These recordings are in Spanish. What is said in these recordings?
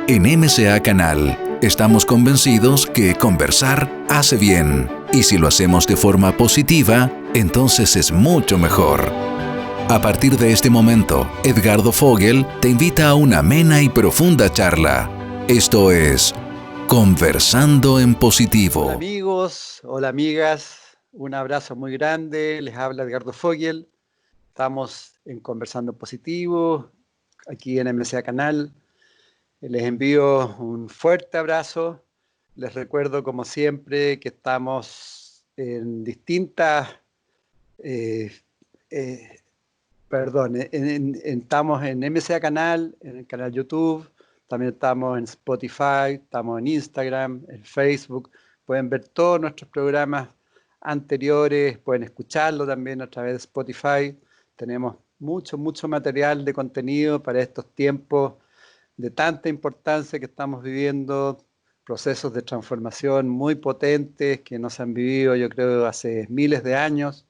En MCA Canal estamos convencidos que conversar hace bien, y si lo hacemos de forma positiva, entonces es mucho mejor. A partir de este momento, Edgardo Fogel te invita a una amena y profunda charla. Esto es Conversando en Positivo. Hola amigos, hola amigas, un abrazo muy grande, les habla Edgardo Fogel. Estamos en Conversando en Positivo, aquí en MCA Canal. Les envío un fuerte abrazo. Les recuerdo, como siempre, que estamos en distintas, estamos en MCA Canal, en el canal YouTube, también estamos en Spotify, estamos en Instagram, en Facebook. Pueden ver todos nuestros programas anteriores, pueden escucharlo también a través de Spotify. Tenemos mucho material de contenido para estos tiempos de tanta importancia que estamos viviendo, procesos de transformación muy potentes que no se han vivido, yo creo, hace miles de años,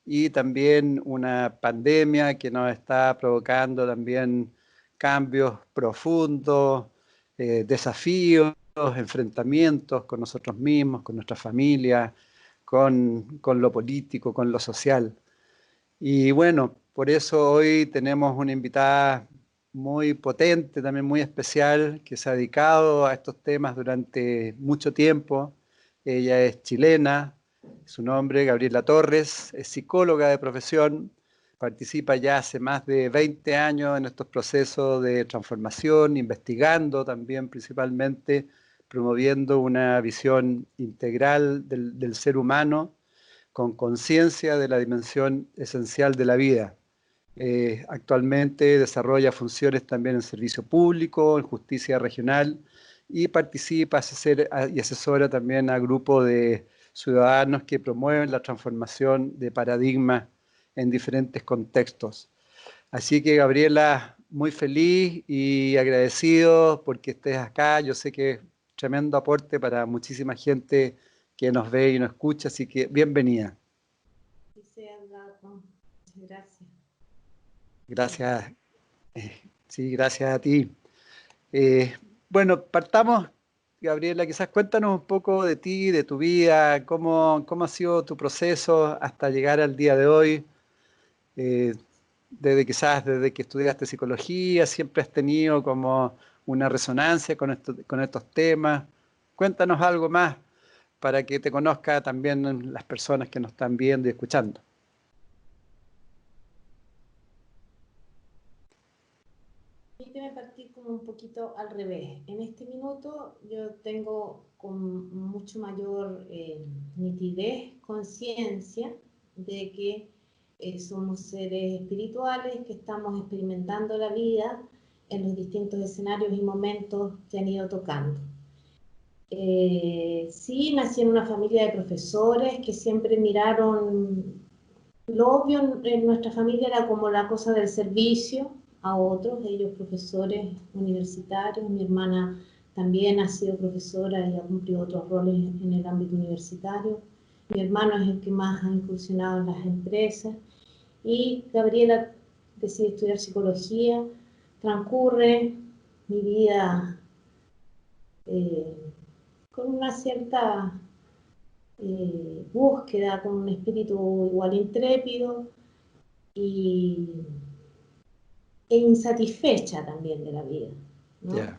y también una pandemia que nos está provocando también cambios profundos, desafíos, enfrentamientos con nosotros mismos, con nuestra familia, con lo político, con lo social. Y bueno, por eso hoy tenemos una invitada muy potente, también muy especial, que se ha dedicado a estos temas durante mucho tiempo. Ella es chilena, su nombre Gabriela Torres, es psicóloga de profesión, participa ya hace más de 20 años en estos procesos de transformación, investigando también principalmente, promoviendo una visión integral del ser humano con conciencia de la dimensión esencial de la vida. Actualmente desarrolla funciones también en servicio público, en justicia regional, y participa y asesora también a grupos de ciudadanos que promueven la transformación de paradigmas en diferentes contextos. Así que Gabriela, muy feliz y agradecido porque estés acá. Yo sé que es tremendo aporte para muchísima gente que nos ve y nos escucha, así que bienvenida. Muchas gracias. Gracias, sí, gracias a ti. Bueno, partamos, Gabriela, quizás cuéntanos un poco de ti, de tu vida, cómo ha sido tu proceso hasta llegar al día de hoy. Eh, desde que estudiaste psicología, siempre has tenido como una resonancia con estos temas. Cuéntanos algo más para que te conozca también las personas que nos están viendo y escuchando. Permíteme partir como un poquito al revés. En este minuto yo tengo con mucho mayor nitidez, conciencia de que somos seres espirituales, que estamos experimentando la vida en los distintos escenarios y momentos que han ido tocando. Sí, nací en una familia de profesores que siempre miraron, lo obvio en nuestra familia era como la cosa del servicio a otros, ellos profesores universitarios, mi hermana también ha sido profesora y ha cumplido otros roles en el ámbito universitario, mi hermano es el que más ha incursionado en las empresas, y Gabriela decide estudiar psicología. Transcurre mi vida con una cierta búsqueda, con un espíritu igual intrépido e insatisfecha también de la vida, ¿no? Yeah.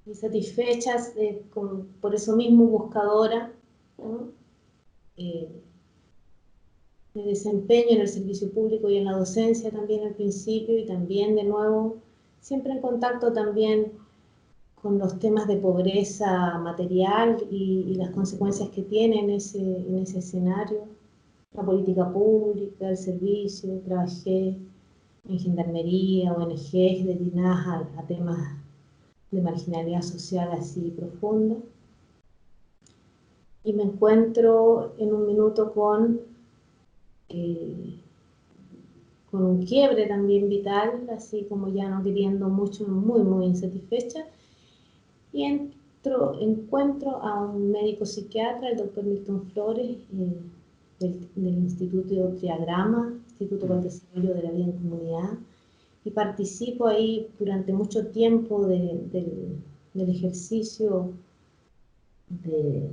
Insatisfecha, por eso mismo buscadora, ¿no? Me desempeño en el servicio público y en la docencia también al principio, y también de nuevo siempre en contacto también con los temas de pobreza material y las consecuencias que tiene en ese escenario, la política pública, el servicio. Trabajé en gendarmería, ONGs destinadas a temas de marginalidad social así profunda. Y me encuentro en un minuto con un quiebre también vital, así como ya no queriendo mucho, muy insatisfecha, y encuentro a un médico psiquiatra, el doctor Milton Flores, del Instituto Triagrama, Instituto para el Desarrollo de la Vida en Comunidad, y participo ahí durante mucho tiempo del ejercicio de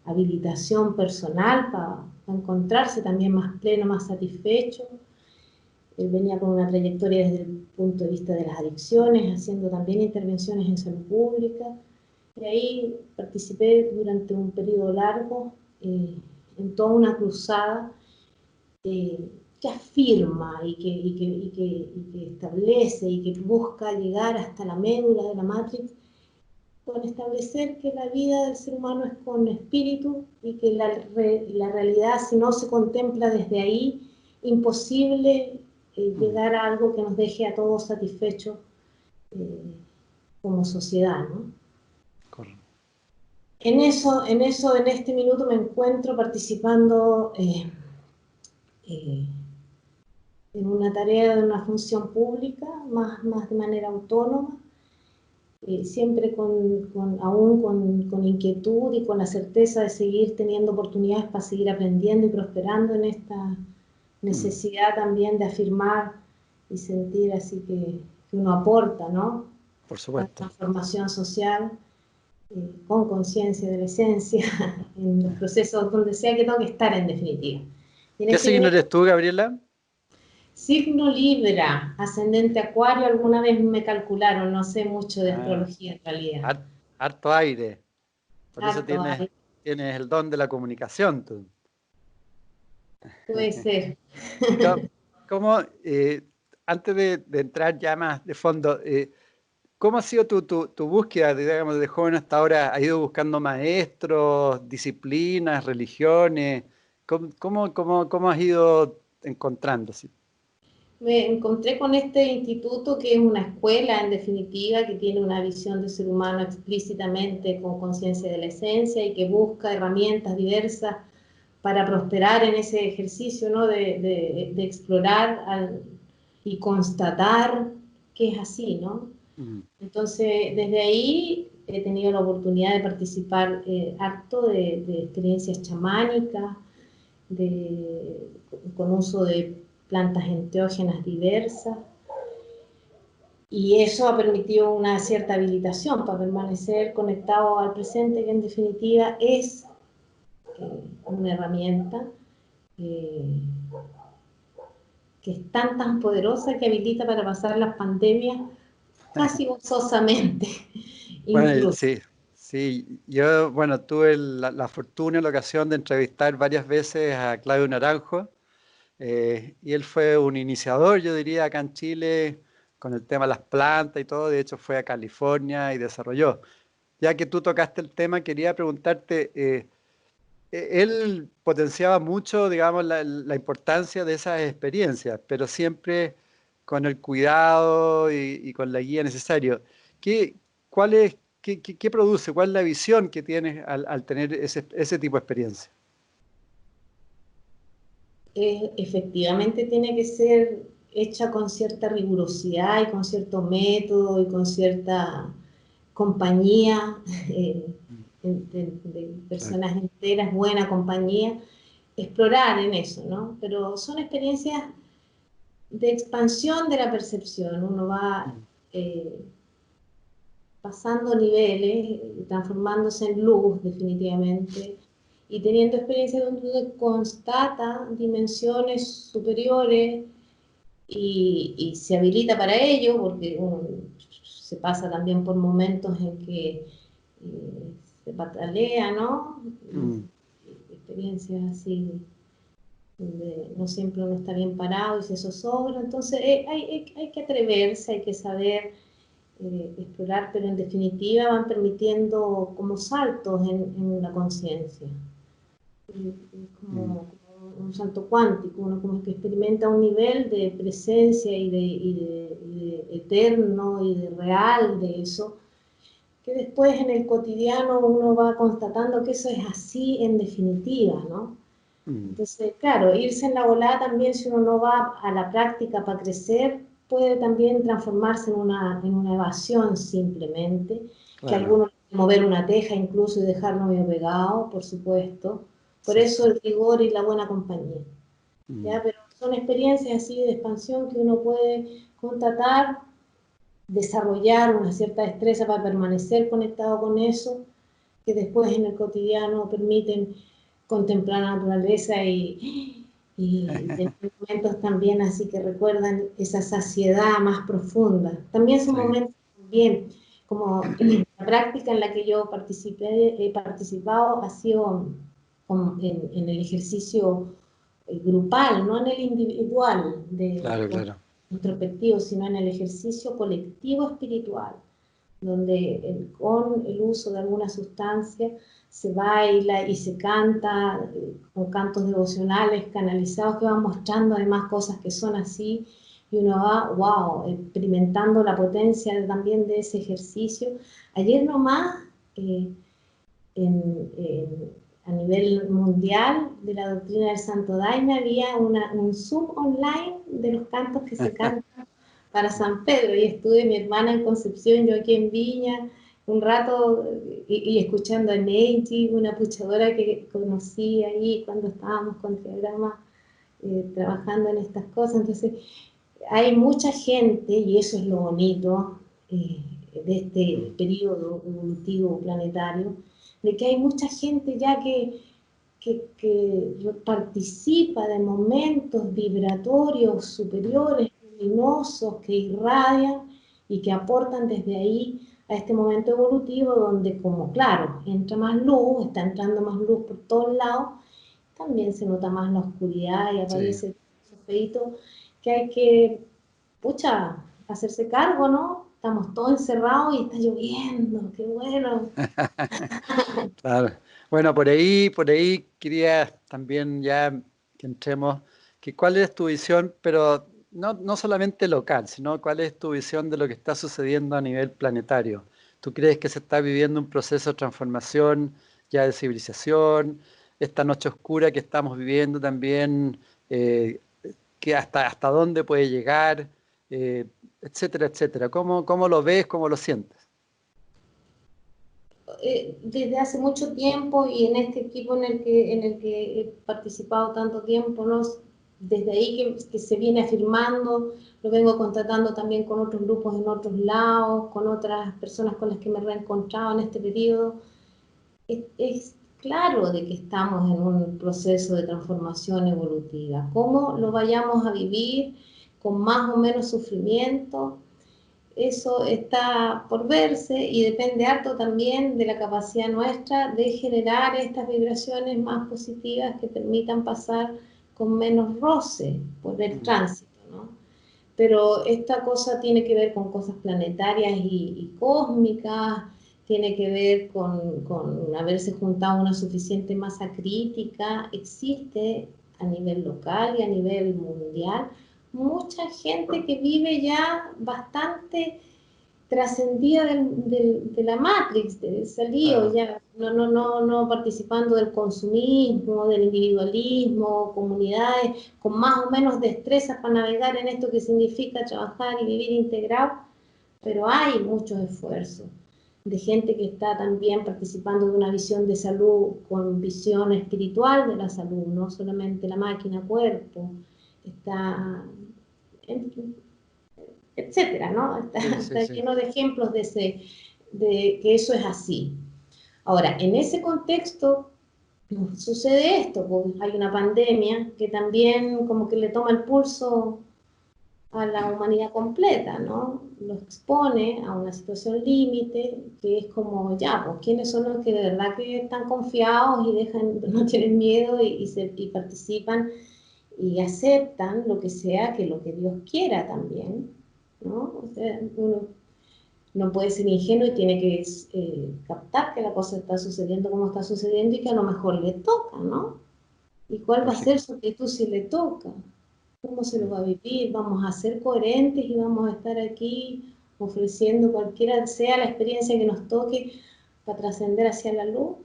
habilitación personal para encontrarse también más pleno, más satisfecho. Él venía con una trayectoria desde el punto de vista de las adicciones, haciendo también intervenciones en salud pública. Y ahí participé durante un periodo largo en toda una cruzada que afirma y que establece y que busca llegar hasta la médula de la Matrix, con establecer que la vida del ser humano es con espíritu y que la realidad, si no se contempla desde ahí, imposible llegar a algo que nos deje a todos satisfechos como sociedad, ¿no? Correcto. En este minuto me encuentro participando en una tarea de una función pública, más de manera autónoma, siempre aún con inquietud y con la certeza de seguir teniendo oportunidades para seguir aprendiendo y prosperando en esta necesidad también de afirmar y sentir así que uno aporta, ¿no? Por supuesto. La transformación social con conciencia de la esencia en los procesos donde sea que tengo que estar, en definitiva. ¿Qué signo eres tú, Gabriela? Signo Libra, ascendente Acuario. Alguna vez me calcularon, no sé mucho de astrología en realidad. Harto aire. Por eso Harto aire. tienes el don de la comunicación, tú. Puede ser. ¿Cómo, antes de entrar ya más de fondo, cómo ha sido tu búsqueda, digamos, de joven hasta ahora? ¿Has ido buscando maestros, disciplinas, religiones? ¿Cómo has ido encontrándose? Me encontré con este instituto, que es una escuela en definitiva, que tiene una visión del ser humano explícitamente con conciencia de la esencia y que busca herramientas diversas para prosperar en ese ejercicio, ¿no? de explorar y constatar que es así, ¿no? Entonces, desde ahí he tenido la oportunidad de participar harto de experiencias chamánicas, con uso de plantas enteógenas diversas, y eso ha permitido una cierta habilitación para permanecer conectado al presente, que en definitiva es una herramienta que es tan poderosa que habilita para pasar las pandemias casi gozosamente. Bueno, Incluso. sí, yo, bueno, tuve la fortuna y la ocasión de entrevistar varias veces a Claudio Naranjo, y él fue un iniciador, yo diría, acá en Chile, con el tema de las plantas y todo. De hecho, fue a California y desarrolló. Ya que tú tocaste el tema, quería preguntarte, él potenciaba mucho, digamos, la importancia de esas experiencias, pero siempre con el cuidado y con la guía necesaria. ¿Qué, qué produce? ¿Cuál es la visión que tienes al tener ese tipo de experiencia? Efectivamente tiene que ser hecha con cierta rigurosidad y con cierto método y con cierta compañía de personas enteras, buena compañía, explorar en eso, ¿no? Pero son experiencias de expansión de la percepción. Uno va pasando niveles, transformándose en luz definitivamente, y teniendo experiencias donde uno constata dimensiones superiores y se habilita para ello, porque uno se pasa también por momentos en que se patalea, ¿no? Experiencias así, donde no siempre uno está bien parado y se zozobra. Entonces hay que atreverse, hay que saber explorar, pero en definitiva van permitiendo como saltos en la conciencia. Como un salto cuántico, uno como que experimenta un nivel de presencia y de eterno y de real de eso, que después en el cotidiano uno va constatando que eso es así en definitiva, ¿no? Entonces, claro, irse en la volada también, si uno no va a la práctica para crecer, puede también transformarse en una evasión simplemente, claro. Que algunos mover una teja incluso y dejarlo medio pegado, por supuesto. Por eso el rigor y la buena compañía. ¿Ya? Pero son experiencias así de expansión que uno puede constatar, desarrollar una cierta destreza para permanecer conectado con eso, que después en el cotidiano permiten contemplar la naturaleza y tener momentos también así que recuerdan esa saciedad más profunda. También son momentos bien, como la práctica en la que yo he participado ha sido como en el ejercicio grupal, no en el individual Claro. introspectivo, sino en el ejercicio colectivo espiritual, donde con el uso de alguna sustancia se baila y se canta con cantos devocionales canalizados que van mostrando además cosas que son así, y uno va, wow, experimentando la potencia también de ese ejercicio. Ayer nomás, a nivel mundial de la doctrina del Santo Daime, había un Zoom online de los cantos que se cantan para San Pedro, y estuve mi hermana en Concepción, yo aquí en Viña, un rato, y escuchando a Neiji, una puchadora que conocí ahí cuando estábamos con Triagrama trabajando en estas cosas. Entonces, hay mucha gente, y eso es lo bonito de este periodo evolutivo planetario, de que hay mucha gente ya que participa de momentos vibratorios superiores, luminosos, que irradian y que aportan desde ahí a este momento evolutivo donde, como claro, entra más luz, está entrando más luz por todos lados, también se nota más la oscuridad y aparece esos feitos que hay que, pucha, hacerse cargo, ¿no? Estamos todos encerrados y está lloviendo, qué bueno. Claro. Bueno, por ahí quería también ya que entremos, que cuál es tu visión, pero no solamente local, sino cuál es tu visión de lo que está sucediendo a nivel planetario. ¿Tú crees que se está viviendo un proceso de transformación ya de civilización? Esta noche oscura que estamos viviendo también, que hasta dónde puede llegar, etcétera, etcétera. ¿Cómo lo ves, cómo lo sientes? Desde hace mucho tiempo y en este equipo en el que he participado tanto tiempo, ¿no? Desde ahí que se viene afirmando, lo vengo constatando también con otros grupos en otros lados, con otras personas con las que me he reencontrado en este periodo. Es claro de que estamos en un proceso de transformación evolutiva. ¿Cómo lo vayamos a vivir con más o menos sufrimiento? Eso está por verse y depende harto también de la capacidad nuestra de generar estas vibraciones más positivas que permitan pasar con menos roce por el tránsito, ¿no? Pero esta cosa tiene que ver con cosas planetarias y cósmicas, tiene que ver con haberse juntado una suficiente masa crítica. Existe a nivel local y a nivel mundial mucha gente que vive ya bastante trascendida de la Matrix, del salido, ya no participando del consumismo, del individualismo, comunidades con más o menos destrezas para navegar en esto que significa trabajar y vivir integrado, pero hay muchos esfuerzos de gente que está también participando de una visión de salud con visión espiritual de la salud, no solamente la máquina cuerpo, está etcétera, ¿no? Está lleno de ejemplos de que eso es así. Ahora, en ese contexto sucede esto, pues hay una pandemia que también como que le toma el pulso a la humanidad completa, ¿no? Lo expone a una situación límite, que es como, ya, pues, ¿quiénes son los que de verdad que están confiados y no tienen miedo y participan y aceptan lo que sea, que lo que Dios quiera también, ¿no? O sea, uno no puede ser ingenuo y tiene que captar que la cosa está sucediendo como está sucediendo y que a lo mejor le toca, ¿no? ¿Y cuál va a ser su actitud si le toca? ¿Cómo se lo va a vivir? ¿Vamos a ser coherentes y vamos a estar aquí ofreciendo cualquiera sea la experiencia que nos toque para trascender hacia la luz?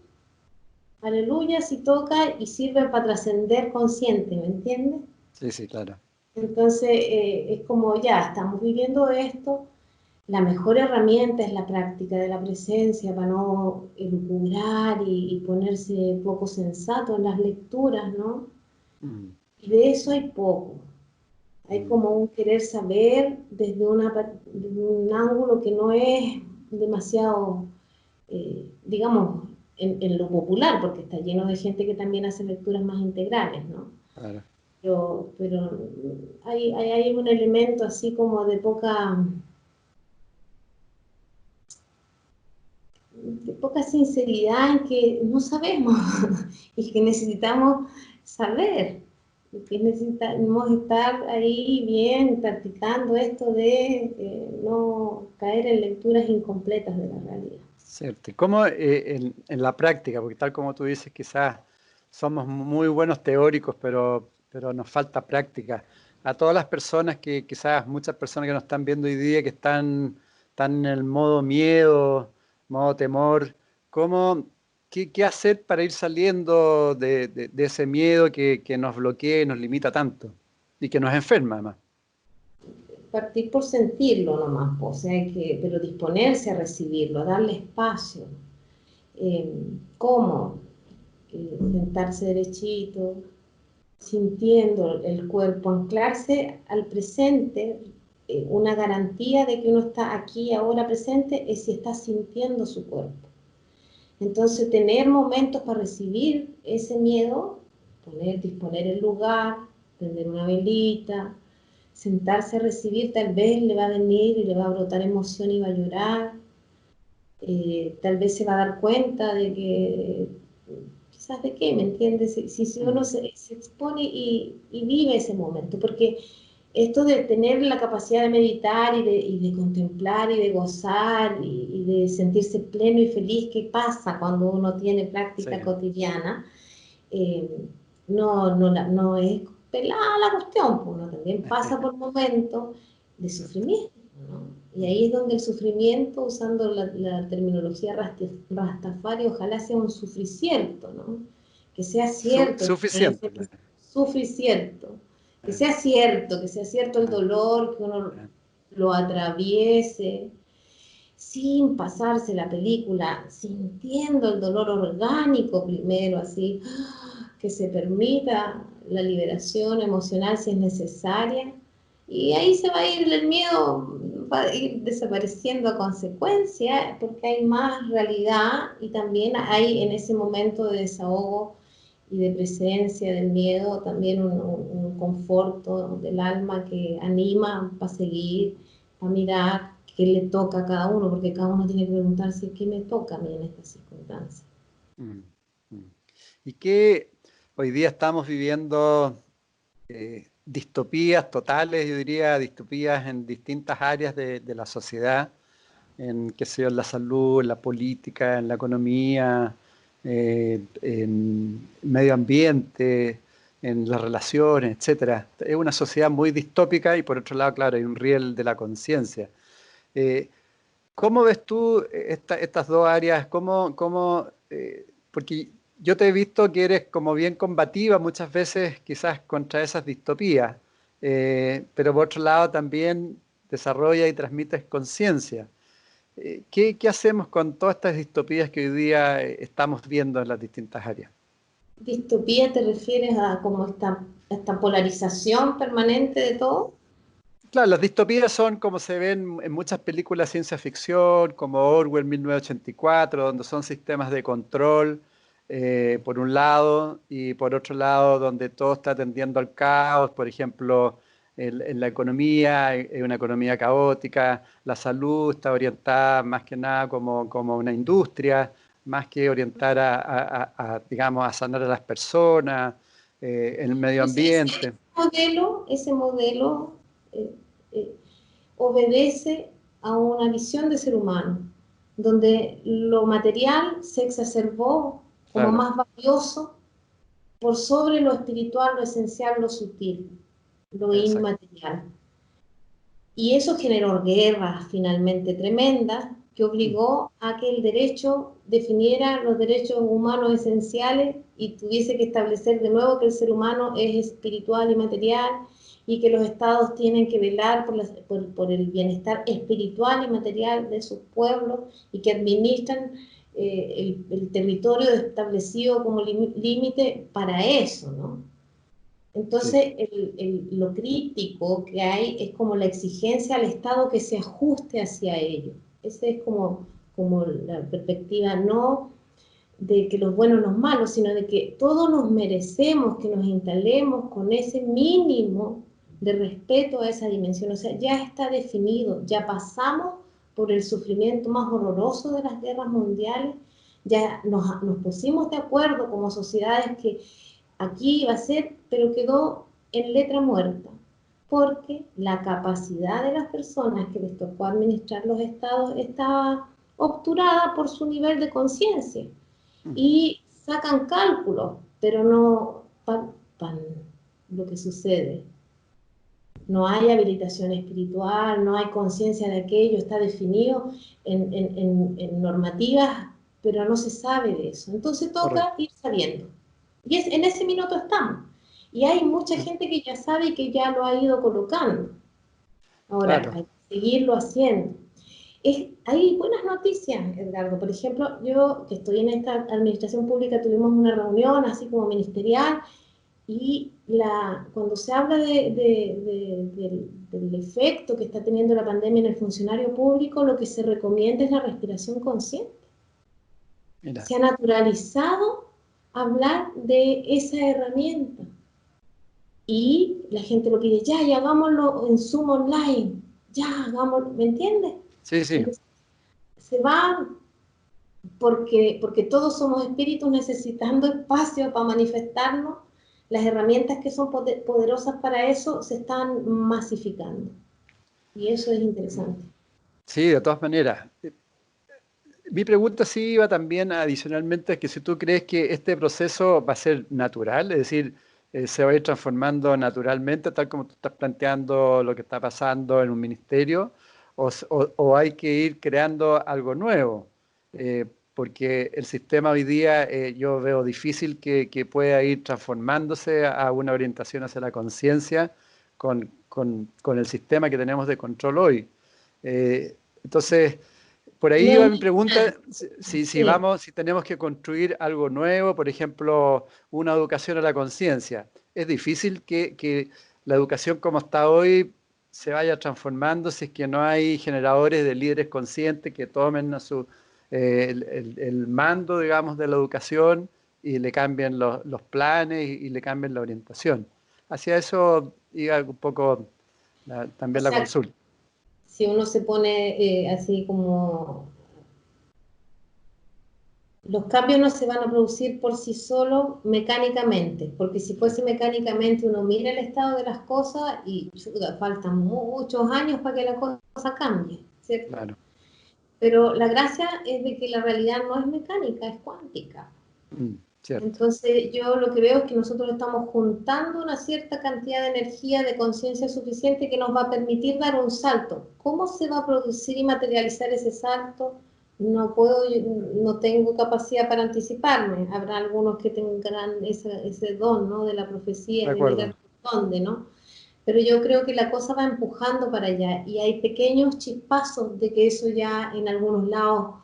Aleluya, si toca y sirve para trascender consciente, ¿me entiendes? Sí, claro. Entonces, es como ya, estamos viviendo esto, la mejor herramienta es la práctica de la presencia para no elucubrar y ponerse poco sensato en las lecturas, ¿no? Y de eso hay poco. Hay como un querer saber desde un ángulo que no es demasiado, digamos, en lo popular, porque está lleno de gente que también hace lecturas más integrales, ¿no? Claro. Pero hay un elemento así como de poca sinceridad en que no sabemos y que necesitamos saber, que necesitamos estar ahí bien practicando esto de no caer en lecturas incompletas de la realidad. Cierto. ¿Y cómo en la práctica? Porque tal como tú dices, quizás somos muy buenos teóricos, pero nos falta práctica. A todas las personas que quizás, muchas personas que nos están viendo hoy día, que están en el modo miedo, modo temor, qué hacer para ir saliendo de ese miedo que nos bloquea y nos limita tanto y que nos enferma además? Partir por sentirlo nomás, o sea, pero disponerse a recibirlo, a darle espacio. ¿Cómo? Sentarse derechito, sintiendo el cuerpo, anclarse al presente. Una garantía de que uno está aquí ahora presente es si está sintiendo su cuerpo. Entonces, tener momentos para recibir ese miedo, disponer el lugar, prender una velita, sentarse a recibir, tal vez le va a venir y le va a brotar emoción y va a llorar. Tal vez se va a dar cuenta de que, quizás de qué, ¿me entiendes? Si uno se expone y vive ese momento, porque esto de tener la capacidad de meditar y de contemplar y de gozar y de sentirse pleno y feliz, ¿qué pasa cuando uno tiene práctica cotidiana? No es pelada la cuestión, pues uno también pasa por momentos de sufrimiento, ¿no? Y ahí es donde el sufrimiento, usando la terminología Rastafari, ojalá sea un sufricierto, ¿no? Que sea cierto, Suficiente. sufricierto, que sea cierto el dolor, que uno lo atraviese, sin pasarse la película, sintiendo el dolor orgánico primero, así, que se permita la liberación emocional si es necesaria, y ahí se va a ir el miedo, va a ir desapareciendo a consecuencia, porque hay más realidad y también hay en ese momento de desahogo y de presencia del miedo también un conforto del alma que anima para seguir, para mirar qué le toca a cada uno, porque cada uno tiene que preguntarse qué me toca a mí en esta circunstancia. Y que hoy día estamos viviendo distopías totales, yo diría distopías en distintas áreas de la sociedad, en, qué sé yo, en la salud, en la política, en la economía, en medio ambiente, en las relaciones, etcétera. Es una sociedad muy distópica y por otro lado, claro, hay un riel de la conciencia. ¿Cómo ves tú estas dos áreas? Porque yo te he visto que eres como bien combativa muchas veces quizás contra esas distopías, pero por otro lado también desarrolla y transmites conciencia. ¿Qué hacemos con todas estas distopías que hoy día estamos viendo en las distintas áreas? ¿Distopía te refieres a como esta polarización permanente de todo? Claro, las distopías son como se ven en muchas películas de ciencia ficción, como Orwell 1984, donde son sistemas de control, por un lado, y por otro lado, donde todo está tendiendo al caos. Por ejemplo, en la economía, es una economía caótica, la salud está orientada más que nada como una industria, más que orientar digamos, a sanar a las personas, en el medio ambiente. Ese modelo eh, eh, obedece a una visión de ser humano, donde lo material se exacerbó como Claro. más valioso por sobre lo espiritual, lo esencial, lo sutil, lo Exacto. inmaterial. Y eso generó guerras finalmente tremendas que obligó a que el derecho definiera los derechos humanos esenciales y tuviese que establecer de nuevo que el ser humano es espiritual y material y que los estados tienen que velar por el bienestar espiritual y material de sus pueblos y que administran el territorio establecido como límite para eso, ¿no? Entonces, lo crítico que hay es como la exigencia al Estado que se ajuste hacia ello. Esa es como la perspectiva, no de que los buenos los malos, sino de que todos nos merecemos que nos instalemos con ese mínimo de respeto a esa dimensión. O sea, ya está definido, ya pasamos por el sufrimiento más horroroso de las guerras mundiales, ya nos pusimos de acuerdo como sociedades que aquí iba a ser, pero quedó en letra muerta, porque la capacidad de las personas que les tocó administrar los estados estaba obturada por su nivel de conciencia y sacan cálculos, pero no lo que sucede. No hay habilitación espiritual, no hay conciencia de aquello, está definido en normativas, pero no se sabe de eso. Entonces toca ir sabiendo. Y en ese minuto estamos. Y hay mucha gente que ya sabe y que ya lo ha ido colocando. Ahora, hay que seguirlo haciendo. Hay buenas noticias, Edgardo. Por ejemplo, yo que estoy en esta administración pública, tuvimos una reunión así como ministerial, y cuando se habla del efecto que está teniendo la pandemia en el funcionario público, lo que se recomienda es la respiración consciente. Mira. Se ha naturalizado hablar de esa herramienta. Y la gente lo pide, ya hagámoslo en Zoom online, ya hagámoslo, ¿me entiendes? Sí, sí. Entonces, se van porque todos somos espíritus necesitando espacio para manifestarnos. Las herramientas que son poderosas para eso se están masificando. Y eso es interesante. Sí, de todas maneras. Mi pregunta sí iba también adicionalmente a que si tú crees que este proceso va a ser natural, es decir, se va a ir transformando naturalmente, tal como tú estás planteando lo que está pasando en un ministerio, o hay que ir creando algo nuevo, porque el sistema hoy día yo veo difícil que pueda ir transformándose a una orientación hacia la conciencia con el sistema que tenemos de control hoy. Entonces, por ahí va mi pregunta, si tenemos que construir algo nuevo, por ejemplo, una educación a la conciencia. Es difícil que la educación como está hoy se vaya transformando si es que no hay generadores de líderes conscientes que tomen el mando, digamos, de la educación y le cambien los planes y le cambien la orientación. Hacia eso iba un poco también la consulta. Si uno se pone así como... Los cambios no se van a producir por sí solos mecánicamente, porque si fuese mecánicamente uno mira el estado de las cosas y faltan muchos años para que la cosa cambie, ¿cierto? Claro. Pero la gracia es de que la realidad no es mecánica, es cuántica. Cierto. Entonces yo lo que veo es que nosotros estamos juntando una cierta cantidad de energía, de conciencia suficiente que nos va a permitir dar un salto. ¿Cómo se va a producir y materializar ese salto? No tengo capacidad para anticiparme. Habrá algunos que tengan ese don, ¿no?, de la profecía, de mirar dónde, ¿no? Pero yo creo que la cosa va empujando para allá y hay pequeños chispazos de que eso ya en algunos lados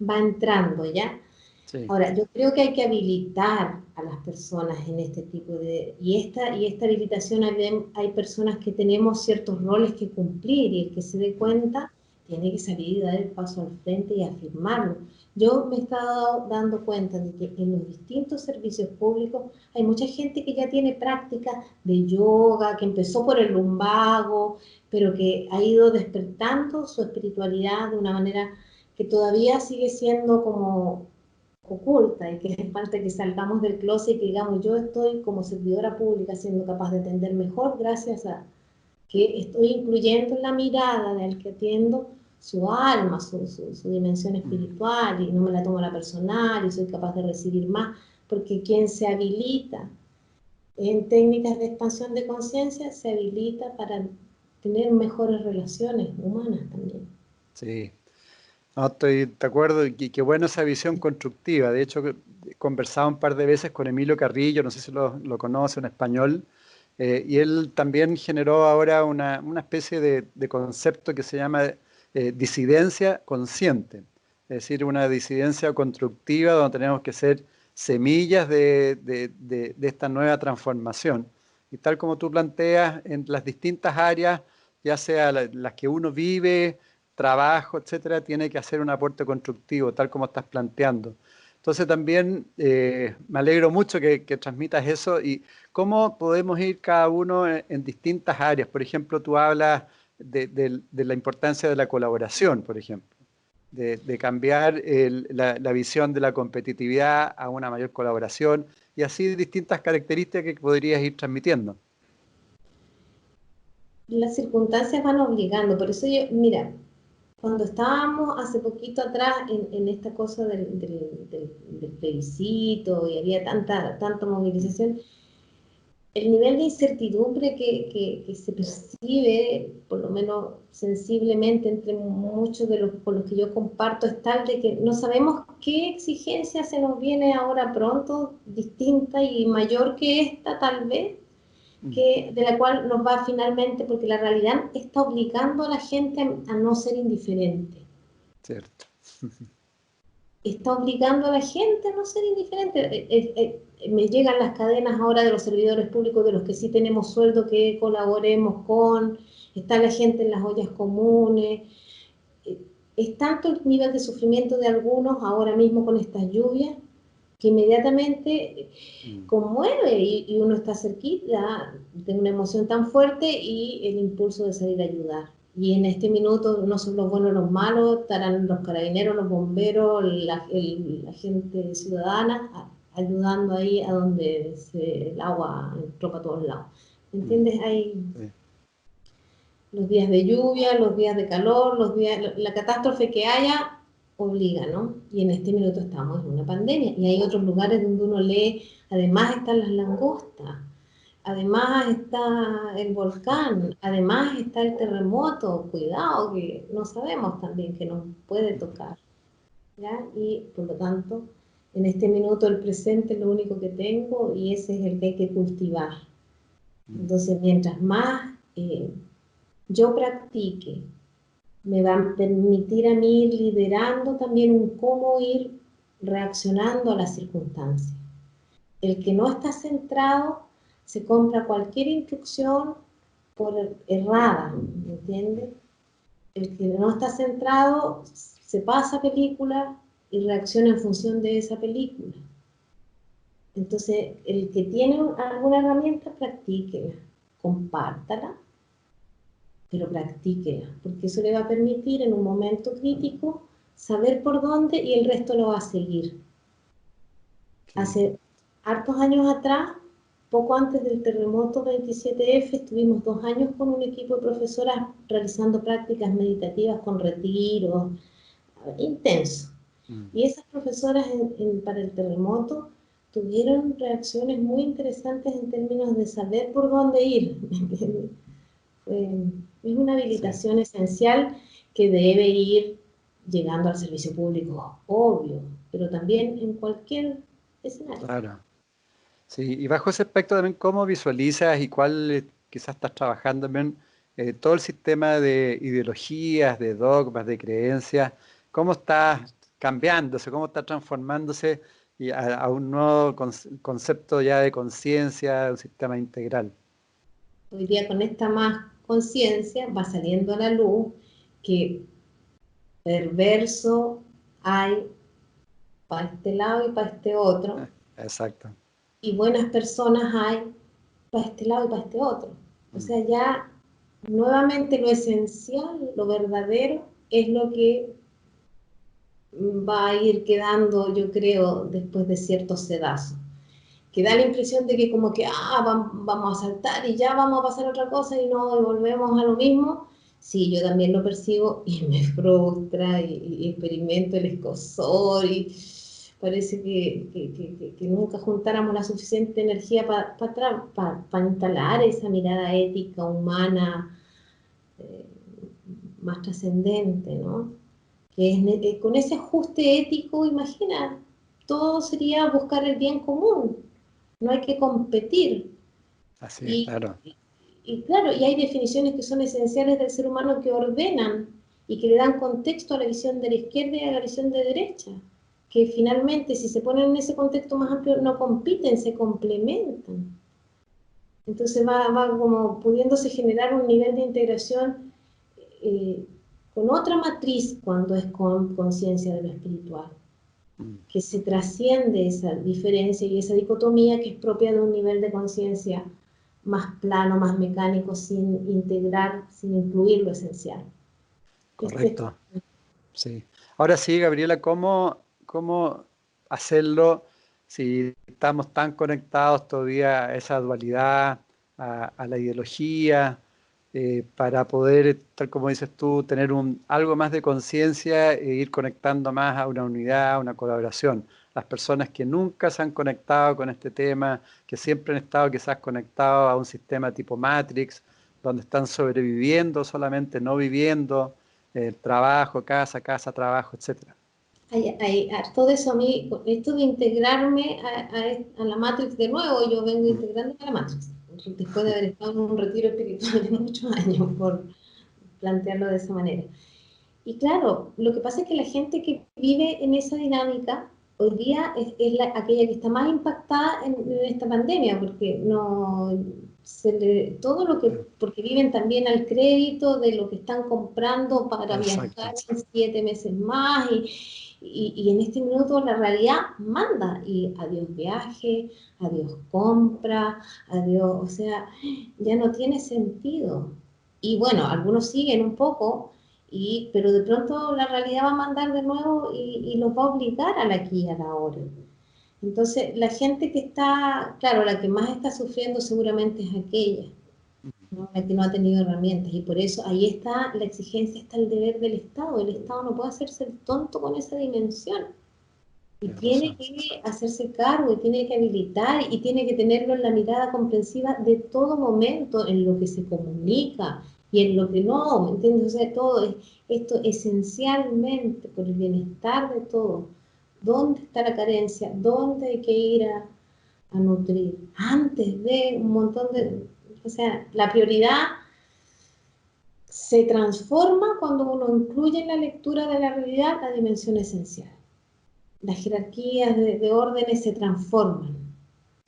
va entrando, ¿ya? Sí. Ahora, yo creo que hay que habilitar a las personas en este tipo de... Y esta habilitación, hay personas que tenemos ciertos roles que cumplir y el que se dé cuenta tiene que salir y dar el paso al frente y afirmarlo. Yo me he estado dando cuenta de que en los distintos servicios públicos hay mucha gente que ya tiene práctica de yoga, que empezó por el lumbago, pero que ha ido despertando su espiritualidad de una manera que todavía sigue siendo como oculta, y que es falta que salgamos del closet y que digamos, yo estoy como servidora pública siendo capaz de atender mejor gracias a que estoy incluyendo en la mirada del que atiendo su alma, su dimensión espiritual, y no me la tomo a la personal y soy capaz de recibir más, porque quien se habilita en técnicas de expansión de conciencia se habilita para tener mejores relaciones humanas también. Sí. No, estoy de acuerdo, y qué buena esa visión constructiva. De hecho, he conversado un par de veces con Emilio Carrillo, no sé si lo conoce, un español, y él también generó ahora una especie de concepto que se llama disidencia consciente, es decir, una disidencia constructiva donde tenemos que ser semillas de esta nueva transformación. Y tal como tú planteas, en las distintas áreas, ya sea las que uno vive, trabajo, etcétera, tiene que hacer un aporte constructivo, tal como estás planteando. Entonces también me alegro mucho que transmitas eso. Y cómo podemos ir cada uno en distintas áreas. Por ejemplo, tú hablas de la importancia de la colaboración, por ejemplo, de cambiar la visión de la competitividad a una mayor colaboración, y así distintas características que podrías ir transmitiendo. Las circunstancias van obligando, por eso yo, mira, cuando estábamos hace poquito atrás en esta cosa del plebiscito y había tanta movilización, el nivel de incertidumbre que se percibe, por lo menos sensiblemente entre muchos de los con los que yo comparto, es tal de que no sabemos qué exigencia se nos viene ahora pronto, distinta y mayor que esta tal vez, de la cual nos va finalmente, porque la realidad está obligando a la gente a no ser indiferente. Cierto. Está obligando a la gente a no ser indiferente. Me llegan las cadenas ahora de los servidores públicos, de los que sí tenemos sueldo, que colaboremos con, está la gente en las ollas comunes. Es tanto el nivel de sufrimiento de algunos ahora mismo con estas lluvias, que inmediatamente conmueve y uno está cerquita de una emoción tan fuerte y el impulso de salir a ayudar. Y en este minuto no son los buenos los malos, estarán los carabineros, los bomberos, la gente ciudadana ayudando ahí a donde el agua entró para todos lados. ¿Entiendes? Hay los días de lluvia, los días de calor, la catástrofe que haya obliga, ¿no? Y en este minuto estamos en una pandemia y hay otros lugares donde uno lee, además están las langostas, además está el volcán, además está el terremoto, cuidado que no sabemos también que nos puede tocar, ¿ya? Y por lo tanto, en este minuto el presente es lo único que tengo y ese es el que hay que cultivar. Entonces, mientras más yo practique, me va a permitir a mí ir liderando también un cómo ir reaccionando a las circunstancias. El que no está centrado se compra cualquier instrucción errada, ¿me entiendes? El que no está centrado se pasa película y reacciona en función de esa película. Entonces, el que tiene alguna herramienta, practíquela, compártala, pero practíquela, porque eso le va a permitir en un momento crítico saber por dónde y el resto lo va a seguir. Hace hartos años atrás, poco antes del terremoto 27F, estuvimos 2 años con un equipo de profesoras realizando prácticas meditativas con retiros, intenso. Y esas profesoras para el terremoto tuvieron reacciones muy interesantes en términos de saber por dónde ir, ¿me entiendes? Es una habilitación esencial que debe ir llegando al servicio público, obvio, pero también en cualquier escenario. Claro. Sí, y bajo ese aspecto también, ¿cómo visualizas y cuál quizás estás trabajando también todo el sistema de ideologías, de dogmas, de creencias? ¿Cómo está cambiándose, cómo está transformándose y a un nuevo concepto ya de conciencia, un sistema integral? Hoy día con esta más conciencia va saliendo a la luz que perverso hay para este lado y para este otro, Exacto. y buenas personas hay para este lado y para este otro. O sea, ya nuevamente lo esencial, lo verdadero, es lo que va a ir quedando, yo creo, después de ciertos sedazos. Que da la impresión de que como que vamos a saltar y ya vamos a pasar a otra cosa y no y volvemos a lo mismo. Sí, yo también lo percibo y me frustra y experimento el escozor y parece que nunca juntáramos la suficiente energía para instalar esa mirada ética, humana, más trascendente, ¿no? Que con ese ajuste ético, imagina, todo sería buscar el bien común. No hay que competir. Así es, claro. Y claro, y hay definiciones que son esenciales del ser humano que ordenan y que le dan contexto a la visión de la izquierda y a la visión de derecha, que finalmente, si se ponen en ese contexto más amplio, no compiten, se complementan. Entonces va como pudiéndose generar un nivel de integración con otra matriz cuando es con conciencia de lo espiritual, que se trasciende esa diferencia y esa dicotomía que es propia de un nivel de conciencia más plano, más mecánico, sin integrar, sin incluir lo esencial. Correcto. Sí. Ahora sí, Gabriela, ¿cómo hacerlo si estamos tan conectados todavía a esa dualidad, a la ideología, para poder, tal como dices tú, tener algo más de conciencia e ir conectando más a una unidad, a una colaboración? Las personas que nunca se han conectado con este tema, que siempre han estado quizás conectados a un sistema tipo Matrix, donde están sobreviviendo solamente, no viviendo trabajo, casa, trabajo, etcétera. Todo eso a mí, esto de integrarme a la Matrix de nuevo, yo vengo integrando a la Matrix, después de haber estado en un retiro espiritual de muchos años, por plantearlo de esa manera. Y claro, lo que pasa es que la gente que vive en esa dinámica, hoy día es aquella que está más impactada en esta pandemia, porque no todo lo que, porque viven también al crédito de lo que están comprando para viajar en 7 meses más, y en este minuto la realidad manda, y adiós viaje, adiós compra, adiós, o sea, ya no tiene sentido. Y bueno, algunos siguen un poco, pero de pronto la realidad va a mandar de nuevo y los va a obligar al aquí y a la ahora. Entonces, la gente que está, claro, la que más está sufriendo seguramente es aquella, ¿no? La que no ha tenido herramientas, y por eso ahí está la exigencia, está el deber del Estado. El Estado no puede hacerse el tonto con esa dimensión, y tiene que hacerse cargo, y tiene que habilitar, y tiene que tenerlo en la mirada comprensiva de todo momento, en lo que se comunica y en lo que no, ¿me entiendes? O sea, todo esto esencialmente por el bienestar de todos. ¿Dónde está la carencia? ¿Dónde hay que ir a nutrir? Antes de un montón de... O sea, la prioridad se transforma cuando uno incluye en la lectura de la realidad la dimensión esencial. Las jerarquías de órdenes se transforman.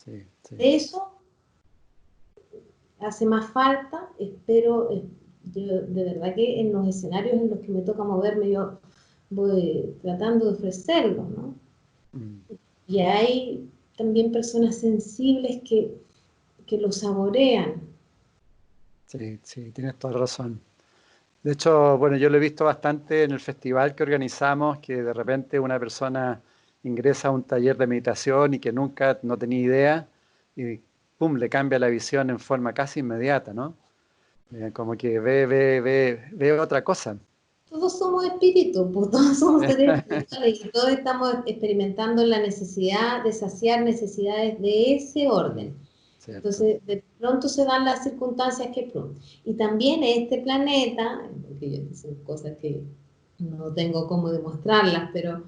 Sí, sí. De eso hace más falta, espero, yo de verdad que en los escenarios en los que me toca moverme, yo voy tratando de ofrecerlo, ¿no? Y hay también personas sensibles que lo saborean. Sí, sí, tienes toda razón. De hecho, bueno, yo lo he visto bastante en el festival que organizamos, que de repente una persona ingresa a un taller de meditación y que nunca no tenía idea y pum, le cambia la visión en forma casi inmediata, ¿no? Como que ve otra cosa. Todos somos espíritus, pues todos somos seres espirituales, y todos estamos experimentando la necesidad de saciar necesidades de ese orden. Cierto. Entonces, de pronto se dan las circunstancias que pronto. Y también este planeta, porque son cosas que no tengo cómo demostrarlas, pero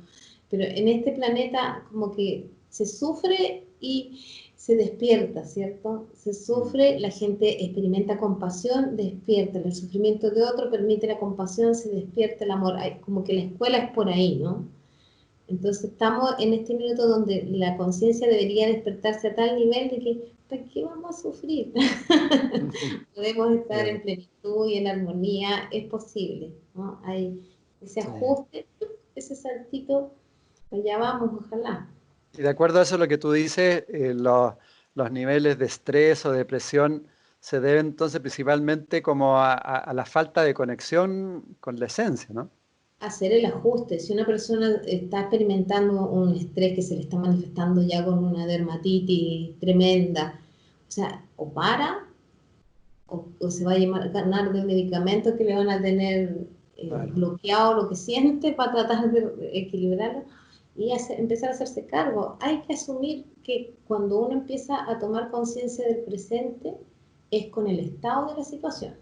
en este planeta como que se sufre y se despierta, ¿cierto? Se sufre, la gente experimenta compasión, despierta. El sufrimiento de otro permite la compasión, se despierta el amor. Como que la escuela es por ahí, ¿no? Entonces estamos en este minuto donde la conciencia debería despertarse a tal nivel de que, ¿para qué vamos a sufrir? Podemos estar en plenitud y en armonía, es posible, ¿no? Hay ese ajuste, ese saltito, allá vamos, ojalá. Y de acuerdo a eso, lo que tú dices, los niveles de estrés o depresión se deben entonces principalmente como a la falta de conexión con la esencia, ¿no? Hacer el ajuste. Si una persona está experimentando un estrés que se le está manifestando ya con una dermatitis tremenda, o sea, o para, o se va a ganar de medicamentos que le van a tener bloqueado lo que siente para tratar de equilibrarlo, y empezar a hacerse cargo. Hay que asumir que cuando uno empieza a tomar conciencia del presente es con el estado de la situación.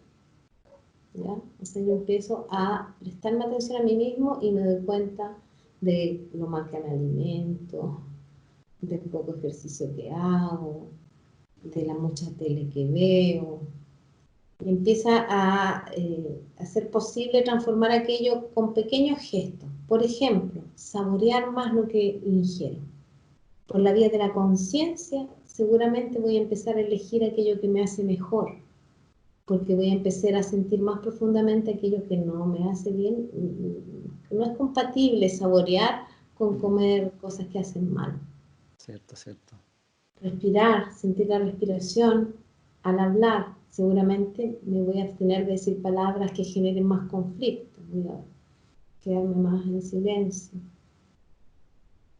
¿Ya? O sea, yo empiezo a prestarme atención a mí mismo y me doy cuenta de lo mal que me alimento, del poco ejercicio que hago, de la mucha tele que veo. Y empieza a ser posible transformar aquello con pequeños gestos. Por ejemplo, saborear más lo que ingiero. Por la vía de la conciencia, seguramente voy a empezar a elegir aquello que me hace mejor, porque voy a empezar a sentir más profundamente aquello que no me hace bien. No es compatible saborear con comer cosas que hacen mal. Cierto, cierto. Respirar, sentir la respiración. Al hablar, seguramente me voy a abstener de decir palabras que generen más conflicto. Voy a quedarme más en silencio.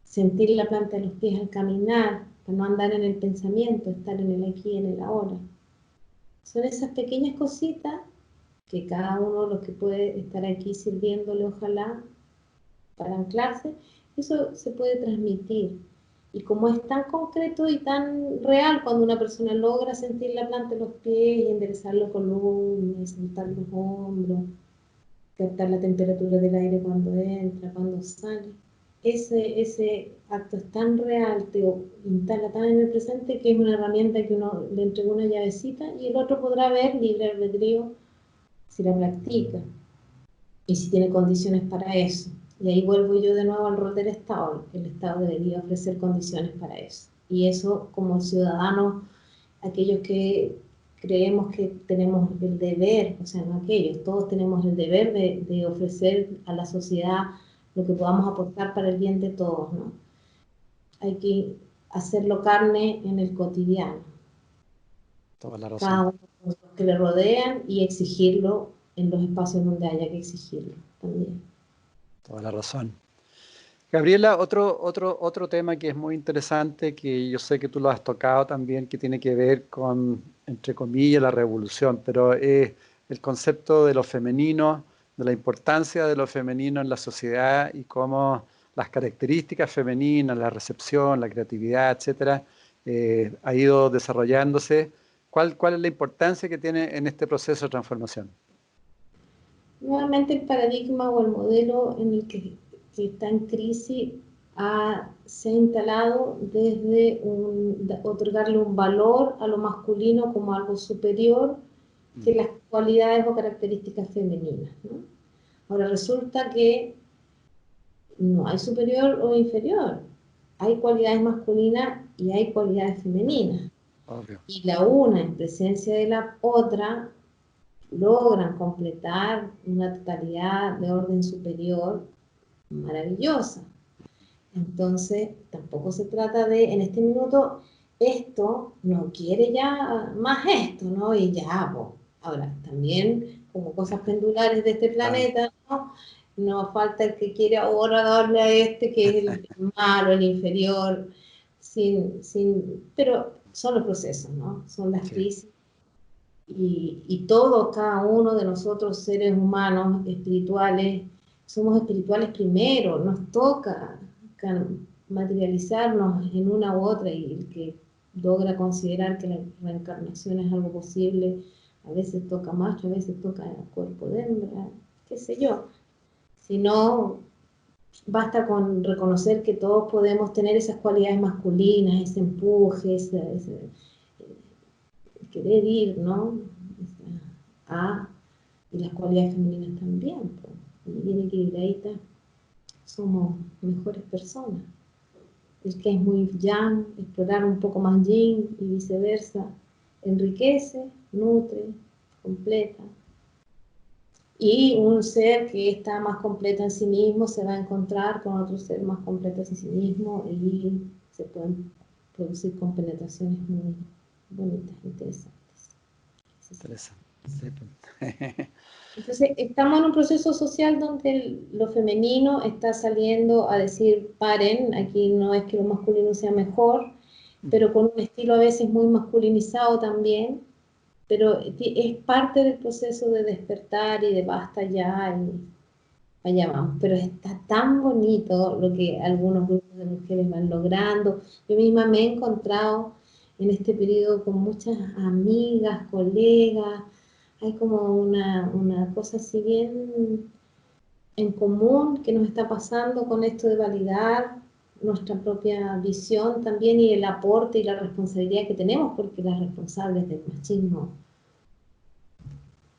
Sentir la planta de los pies al caminar, para no andar en el pensamiento, estar en el aquí y en el ahora. Son esas pequeñas cositas que cada uno de los que puede estar aquí sirviéndole, ojalá, para anclarse, eso se puede transmitir. Y como es tan concreto y tan real, cuando una persona logra sentir la planta de los pies y enderezar la columna, y sentar los hombros, captar la temperatura del aire cuando entra, cuando sale, ese acto es tan real, te instala tan en el presente, que es una herramienta que uno le entrega una llavecita y el otro podrá ver libre albedrío si la practica y si tiene condiciones para eso. Y ahí vuelvo yo de nuevo al rol del Estado. El Estado debería ofrecer condiciones para eso. Y eso, como ciudadanos, aquellos que creemos que tenemos el deber, o sea, no aquellos, todos tenemos el deber de ofrecer a la sociedad lo que podamos aportar para el bien de todos, ¿no? Hay que hacerlo carne en el cotidiano. Toda la razón. Cada uno de los que le rodean y exigirlo en los espacios donde haya que exigirlo también. Toda la razón. Gabriela, otro tema que es muy interesante, que yo sé que tú lo has tocado también, que tiene que ver con, entre comillas, la revolución, pero es el concepto de lo femenino, de la importancia de lo femenino en la sociedad y cómo las características femeninas, la recepción, la creatividad, etcétera, ha ido desarrollándose. ¿Cuál es la importancia que tiene en este proceso de transformación? Nuevamente el paradigma o el modelo en el que está en crisis se ha instalado desde otorgarle un valor a lo masculino como algo superior que las cualidades o características femeninas, ¿no? Ahora resulta que no hay superior o inferior, hay cualidades masculinas y hay cualidades femeninas. Obvio. Y la una en presencia de la otra logran completar una totalidad de orden superior maravillosa. Entonces, tampoco se trata de, en este minuto, esto no quiere ya más esto, ¿no? Y ya, pues, ahora, también, como cosas pendulares de este planeta, ¿no? No falta el que quiere ahora darle a este, que es el malo, el inferior, pero son los procesos, ¿no? Son las crisis. Y todos, cada uno de nosotros, seres humanos, espirituales, somos espirituales primero, nos toca materializarnos en una u otra, y el que logra considerar que la reencarnación es algo posible, a veces toca macho, a veces toca cuerpo de hembra, qué sé yo. Si no, basta con reconocer que todos podemos tener esas cualidades masculinas, ese empuje, ese querer ir, ¿no? Y las cualidades femeninas también, pues. Y bien equilibradita, somos mejores personas. El que es muy yang, explorar un poco más yin y viceversa, enriquece, nutre, completa. Y un ser que está más completo en sí mismo se va a encontrar con otro ser más completo en sí mismo y se pueden producir compenetraciones muy bonitas, interesantes. Interesante. Entonces, estamos en un proceso social donde lo femenino está saliendo a decir, paren, aquí no es que lo masculino sea mejor, pero con un estilo a veces muy masculinizado también, pero es parte del proceso de despertar y de basta ya, y allá vamos. Pero está tan bonito lo que algunos grupos de mujeres van logrando. Yo misma me he encontrado en este periodo con muchas amigas, colegas. Hay como una cosa así bien en común que nos está pasando con esto de validar nuestra propia visión también, y el aporte y la responsabilidad que tenemos, porque las responsables del machismo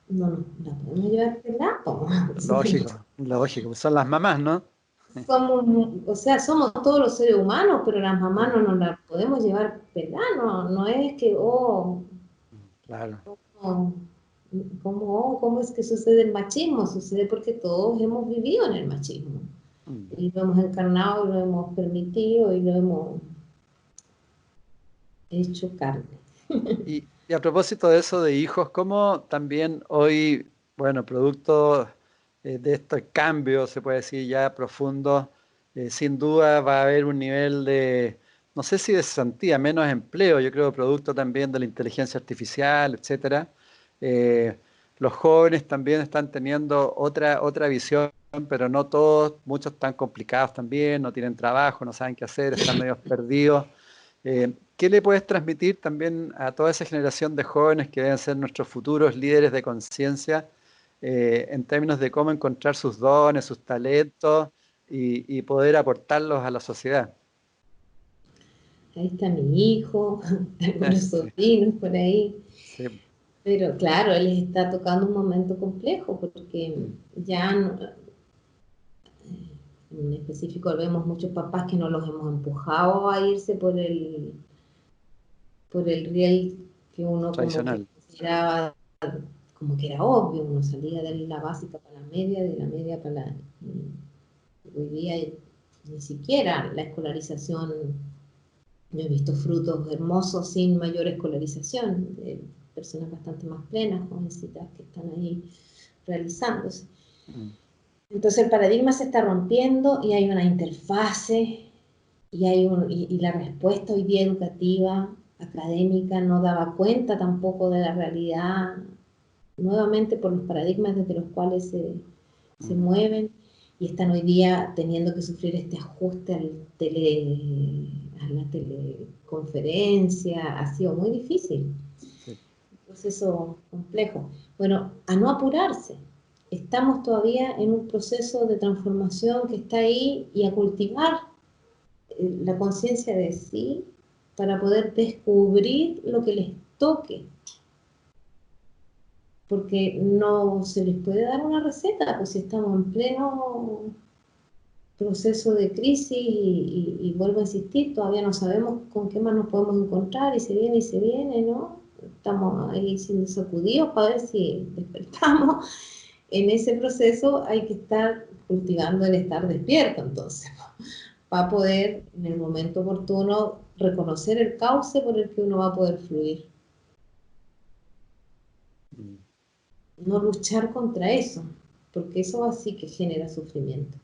no la podemos llevar de lado. Lógico, lógico. Son las mamás, ¿no? o sea, somos todos los seres humanos, pero las mamás no nos las podemos llevar peladas, no es que, Claro. ¿cómo, cómo es que sucede el machismo? Sucede porque todos hemos vivido en el machismo, y lo hemos encarnado, y lo hemos permitido, y lo hemos hecho carne. Y a propósito de eso de hijos, ¿cómo también hoy, bueno, producto de estos cambios, se puede decir ya profundos, sin duda va a haber un nivel de, no sé si de cesantía, menos empleo, yo creo producto también de la inteligencia artificial, etcétera. Eh, los jóvenes también están teniendo otra visión, pero no todos, muchos están complicados también, no tienen trabajo, no saben qué hacer, están medio perdidos. ¿Qué le puedes transmitir también a toda esa generación de jóvenes que deben ser nuestros futuros líderes de conciencia en términos de cómo encontrar sus dones, sus talentos y poder aportarlos a la sociedad? Ahí está mi hijo, algunos Sí, sobrinos por ahí. sí, Pero claro, él está tocando un momento complejo porque ya en específico vemos muchos papás que no los hemos empujado a irse por el riel que uno como que tradicional. consideraba como que era obvio, uno salía de la básica para la media, de la media para la... Hoy día ni siquiera la escolarización, yo he visto frutos hermosos sin mayor escolarización, de personas bastante más plenas, jovencitas que están ahí realizándose. Entonces el paradigma se está rompiendo y hay una interfase y la respuesta hoy día educativa, académica, no daba cuenta tampoco de la realidad, nuevamente por los paradigmas desde los cuales se mueven y están hoy día teniendo que sufrir este ajuste a la teleconferencia. Ha sido muy difícil, Sí. un proceso complejo. Bueno, a no apurarse. Estamos todavía en un proceso de transformación que está ahí y a cultivar la conciencia de sí para poder descubrir lo que les toque. Porque no se les puede dar una receta, pues si estamos en pleno proceso de crisis y vuelvo a insistir, todavía no sabemos con qué más nos podemos encontrar y se viene, ¿no? Estamos ahí siendo sacudidos para ver si despertamos. En ese proceso hay que estar cultivando el estar despierto, entonces, para poder en el momento oportuno reconocer el cauce por el que uno va a poder fluir. No luchar contra eso, porque eso así que genera sufrimiento.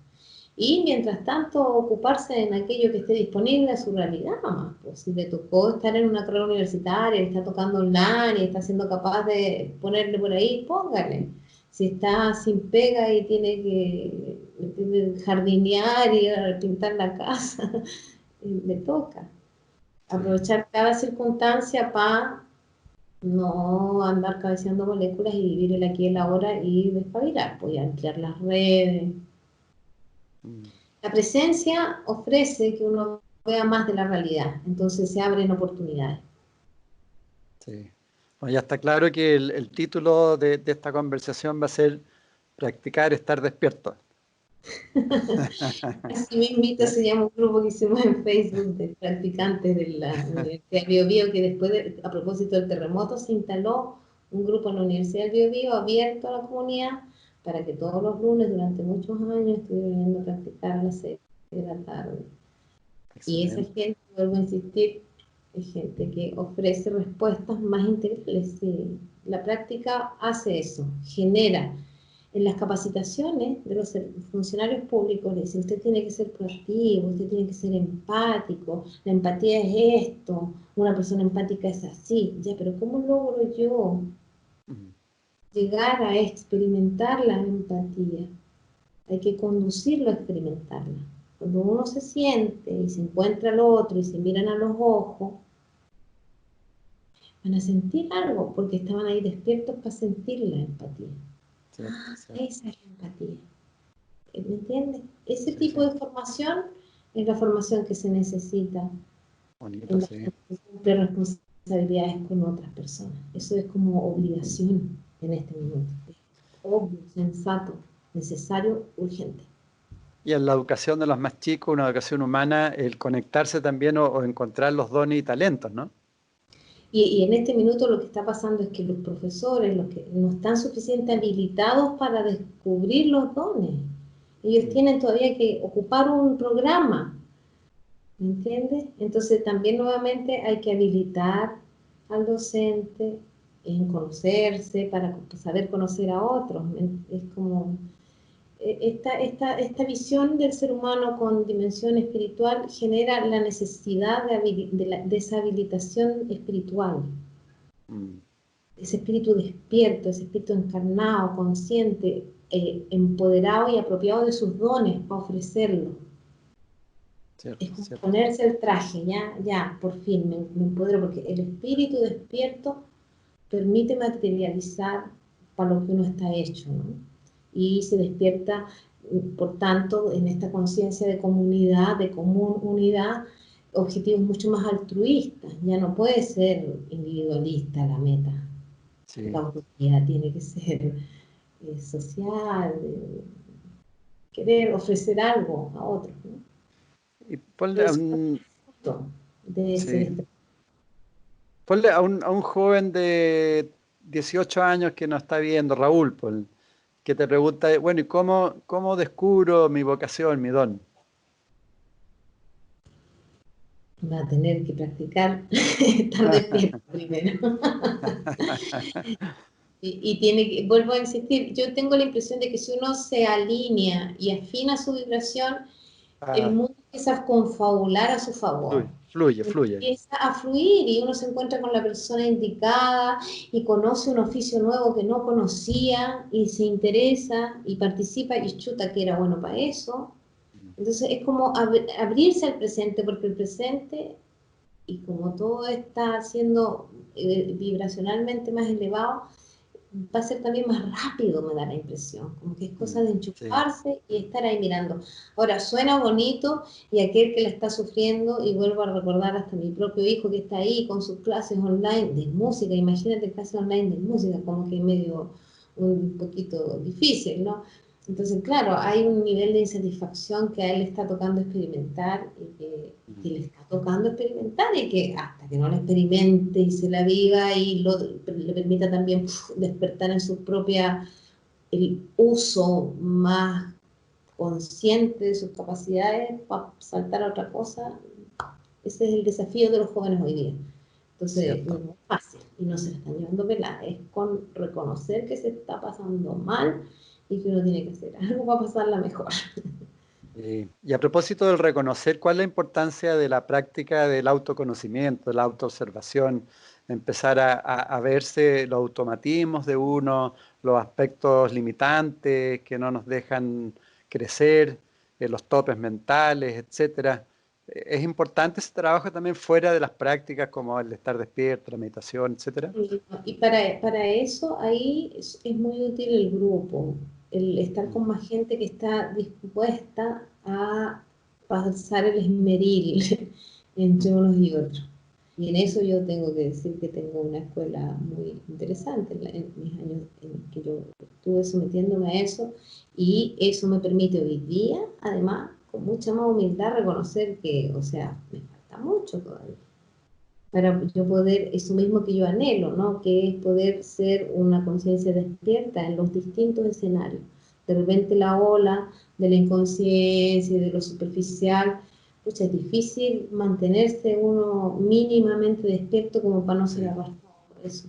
Y mientras tanto ocuparse en aquello que esté disponible a su realidad nomás. Pues si le tocó estar en una carrera universitaria, está tocando online y está siendo capaz de ponerle por ahí, póngale. Si está sin pega y tiene que jardinear y pintar la casa, le toca. Aprovechar cada circunstancia para no andar cabeceando moléculas y vivir el aquí y el ahora y despabilar, pues ampliar las redes. La presencia ofrece que uno vea más de la realidad, entonces se abren oportunidades. Sí. Bueno, ya está claro que el título de esta conversación va a ser practicar estar despierto. Así mismito se llama un grupo que hicimos en Facebook de practicantes de la Universidad Bio Bio, que después, a propósito del terremoto, se instaló un grupo en la Universidad del Bio Bio abierto a la comunidad para que todos los lunes durante muchos años estuvieran yendo a practicar a las 6 de la tarde. Y esa Excelente. gente, vuelvo a insistir, es gente que ofrece respuestas más integrales. Sí. La práctica hace eso, genera. En las capacitaciones de los funcionarios públicos le dicen, usted tiene que ser proactivo, usted tiene que ser empático, la empatía es esto, una persona empática es así, ya, pero ¿cómo logro yo llegar a experimentar la empatía? Hay que conducirlo a experimentarla. Cuando uno se siente y se encuentra al otro y se miran a los ojos, van a sentir algo porque estaban ahí despiertos para sentir la empatía. Cierto, cierto. Esa es la empatía. ¿Me entiendes? Ese Sí, tipo sí. de formación es la formación que se necesita Bonito, en la sí. gente que cumple responsabilidades con otras personas. Eso es como obligación en este momento. Obvio, sensato, necesario, urgente. Y en la educación de los más chicos, una educación humana, el conectarse también o encontrar los dones y talentos, ¿no? Y en este minuto lo que está pasando es que los profesores, los que no están suficientemente habilitados para descubrir los dones, ellos tienen todavía que ocupar un programa, ¿me entiendes? Entonces también nuevamente hay que habilitar al docente en conocerse, para saber conocer a otros. Es como esta visión del ser humano con dimensión espiritual genera la necesidad de la deshabilitación espiritual. Mm. Ese espíritu despierto, ese espíritu encarnado, consciente, empoderado y apropiado de sus dones para ofrecerlo. Cierto, Es como cierto. ponerse el traje, ya, por fin me empodero, porque el espíritu despierto permite materializar para lo que uno está hecho, ¿no? Y se despierta, por tanto, en esta conciencia de comunidad, de común unidad, objetivos mucho más altruistas. Ya no puede ser individualista la meta. Sí. La utopía tiene que ser social, querer ofrecer algo a otros, ¿no? Y ponle Y a eso es un, fruto de ese sí, ponle a un joven de 18 años que nos está viendo, Raúl, que te pregunta, bueno, ¿y cómo descubro mi vocación, mi don? va a tener que practicar, estar despierto primero. Y tiene que, vuelvo a insistir, yo tengo la impresión de que si uno se alinea y afina su vibración, el Ah, mundo empieza a confabular a su favor. fluye. Empieza a fluir y uno se encuentra con la persona indicada y conoce un oficio nuevo que no conocía y se interesa y participa y chuta que era bueno para eso. Entonces es como abrirse al presente, porque el presente, y como todo está siendo vibracionalmente más elevado, va a ser también más rápido, me da la impresión, como que es cosa de Sí, enchufarse y estar ahí mirando. Ahora, suena bonito y aquel que la está sufriendo, y vuelvo a recordar hasta mi propio hijo que está ahí con sus clases online de música, imagínate clases online de música, como que medio un poquito difícil, ¿no? Entonces, claro, hay un nivel de insatisfacción que a él le está tocando experimentar y que le está tocando experimentar y que hasta que no lo experimente y se la viva y le permita también despertar en su propia, el uso más consciente de sus capacidades para saltar a otra cosa, ese es el desafío de los jóvenes hoy día. Entonces, no cierto. es fácil y no se la están llevando pelada, es con reconocer que se está pasando mal y que uno tiene que hacer algo para pasarla mejor. Y a propósito del reconocer, ¿cuál es la importancia de la práctica del autoconocimiento, de la autoobservación? Empezar a verse los automatismos de uno, los aspectos limitantes que no nos dejan crecer, los topes mentales, etcétera. Es importante ese trabajo también fuera de las prácticas como el estar despierto, la meditación, etcétera. Y para eso ahí es muy útil el grupo, el estar con más gente que está dispuesta a pasar el esmeril entre unos y otros. Y en eso yo tengo que decir que tengo una escuela muy interesante en mis años en que yo estuve sometiéndome a eso, y eso me permite hoy día, además, con mucha más humildad reconocer que, o sea, me falta mucho todavía para yo poder, eso mismo que yo anhelo, ¿no? Que es poder ser una conciencia despierta en los distintos escenarios. De repente la ola de la inconsciencia y de lo superficial, pues es difícil mantenerse uno mínimamente despierto como para no ser Sí, arrastrado por eso.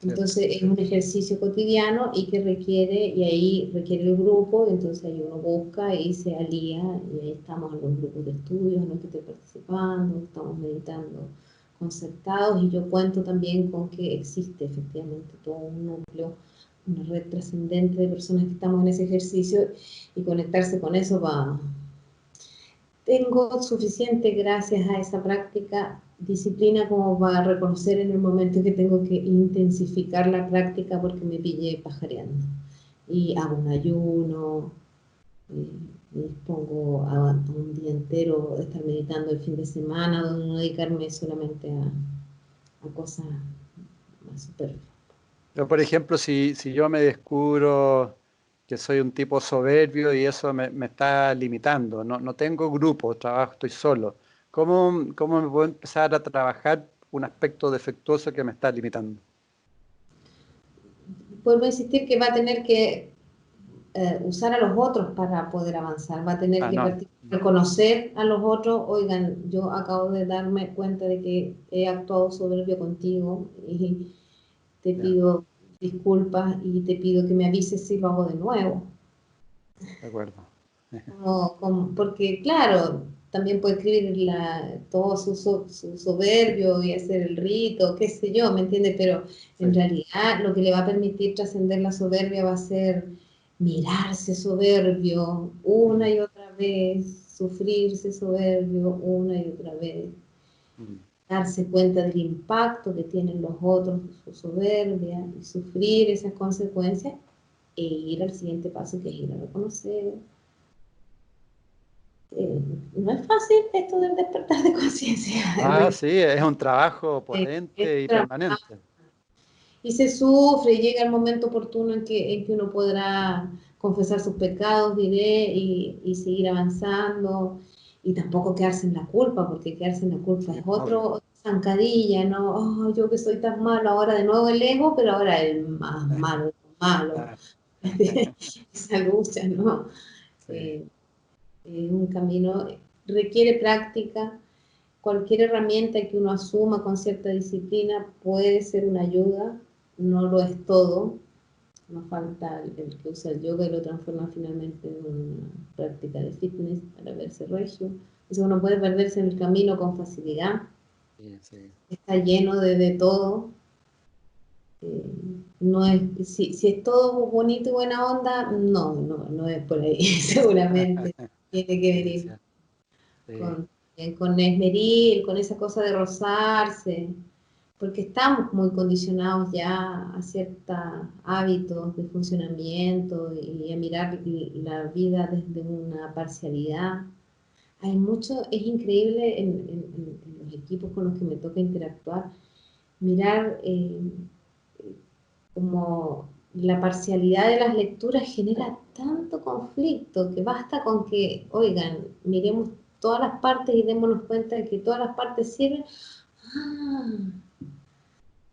cierto, Entonces es un ejercicio cotidiano y que requiere, y ahí requiere el grupo, entonces ahí uno busca y se alía, y ahí estamos en los grupos de estudios en los que estoy participando, estamos meditando concertados, y yo cuento también con que existe efectivamente todo un núcleo, una red trascendente de personas que estamos en ese ejercicio, y conectarse con eso va. Tengo suficiente, gracias a esa práctica, disciplina como para reconocer en el momento que tengo que intensificar la práctica porque me pillé pajareando. Y hago un ayuno, me dispongo a un día entero de estar meditando el fin de semana, donde no dedicarme solamente a cosas más superfluas. pero por ejemplo, si yo me descubro que soy un tipo soberbio y eso me está limitando. No tengo grupo, trabajo, estoy solo. ¿Cómo me puedo empezar a trabajar un aspecto defectuoso que me está limitando? Vuelvo a insistir que va a tener que usar a los otros para poder avanzar, va a tener Ah, que no. reconocer a los otros. Oigan, yo acabo de darme cuenta de que he actuado soberbio contigo y te Ya, pido disculpas y te pido que me avises si lo hago de nuevo. de acuerdo. Porque claro, también puede escribir todo su soberbio y hacer el rito, qué sé yo, ¿me entiende? Pero en Sí. realidad lo que le va a permitir trascender la soberbia va a ser mirarse soberbio una Mm, y otra vez, sufrirse soberbio una y otra vez, mm. darse cuenta del impacto que tienen los otros de su soberbia y sufrir esas consecuencias e ir al siguiente paso, que es ir a reconocer. No es fácil esto del despertar de conciencia. Ah, sí, es un trabajo Es potente y trabajar. permanente. Y se sufre y llega el momento oportuno en que uno podrá confesar sus pecados, diré, y seguir avanzando. Y tampoco quedarse en la culpa, porque quedarse en la culpa Sí, es obvio. otra zancadilla, ¿no? Oh, yo que soy tan malo, ahora de nuevo el ego, pero ahora el más malo, malo. Ah, Esa lucha, ¿no? sí, Eh, un camino, requiere práctica. Cualquier herramienta que uno asuma con cierta disciplina puede ser una ayuda, no lo es todo. Nos falta el que usa el yoga y lo transforma finalmente en una práctica de fitness para verse regio. Eso uno puede perderse en el camino con facilidad. sí, sí. Está lleno de todo. No es, si es todo bonito y buena onda, no es por ahí, seguramente. Tiene que Sí, venir sí, sí. con, con esmeril, con esa cosa de rozarse, porque estamos muy condicionados ya a ciertos hábitos de funcionamiento y a mirar la vida desde una parcialidad. Hay mucho, es increíble en los equipos con los que me toca interactuar, mirar como la parcialidad de las lecturas genera tanto conflicto que basta con que, oigan, miremos todas las partes y démonos cuenta de que todas las partes sirven. Ah,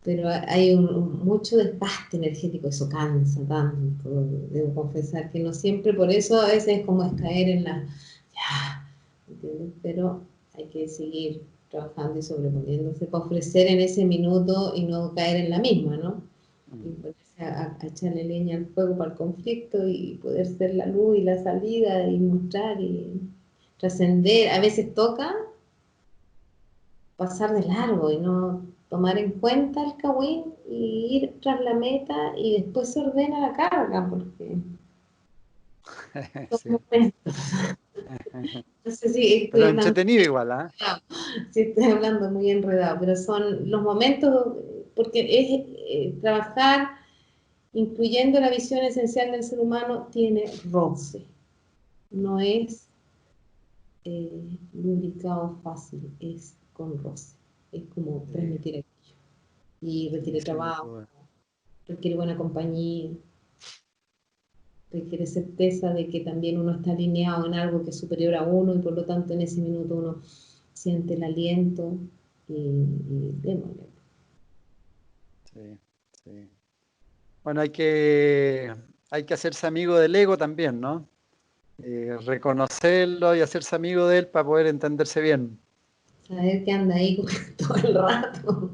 pero hay mucho desgaste energético, eso cansa tanto, debo confesar que no siempre, por eso a veces es como es caer en la... Ya, ¿entiendes? Pero hay que seguir trabajando y sobreponiéndose para ofrecer en ese minuto y no caer en la misma, ¿no? Y Mm. ponerse a echarle leña al fuego para el conflicto y poder ser la luz y la salida y mostrar y trascender. A veces toca pasar de largo y no tomar en cuenta el Kawin y ir tras la meta y después se ordena la carga, porque son Sí. momentos. No sé si estoy Pero hablando, entretenido igual, ¿ah? si estoy hablando muy enredado, pero son los momentos, porque es trabajar, incluyendo la visión esencial del ser humano, tiene roce, no es lubricado fácil, es con roce, es como Sí, transmitir aquello. Y sí, requiere sin trabajo, duda. requiere buena compañía, requiere certeza de que también uno está alineado en algo que es superior a uno y por lo tanto en ese minuto uno siente el aliento y démosle. Sí, sí. Bueno, hay que hacerse amigo del ego también, ¿no? Reconocerlo y hacerse amigo de él para poder entenderse bien. Saber que anda ahí todo el rato,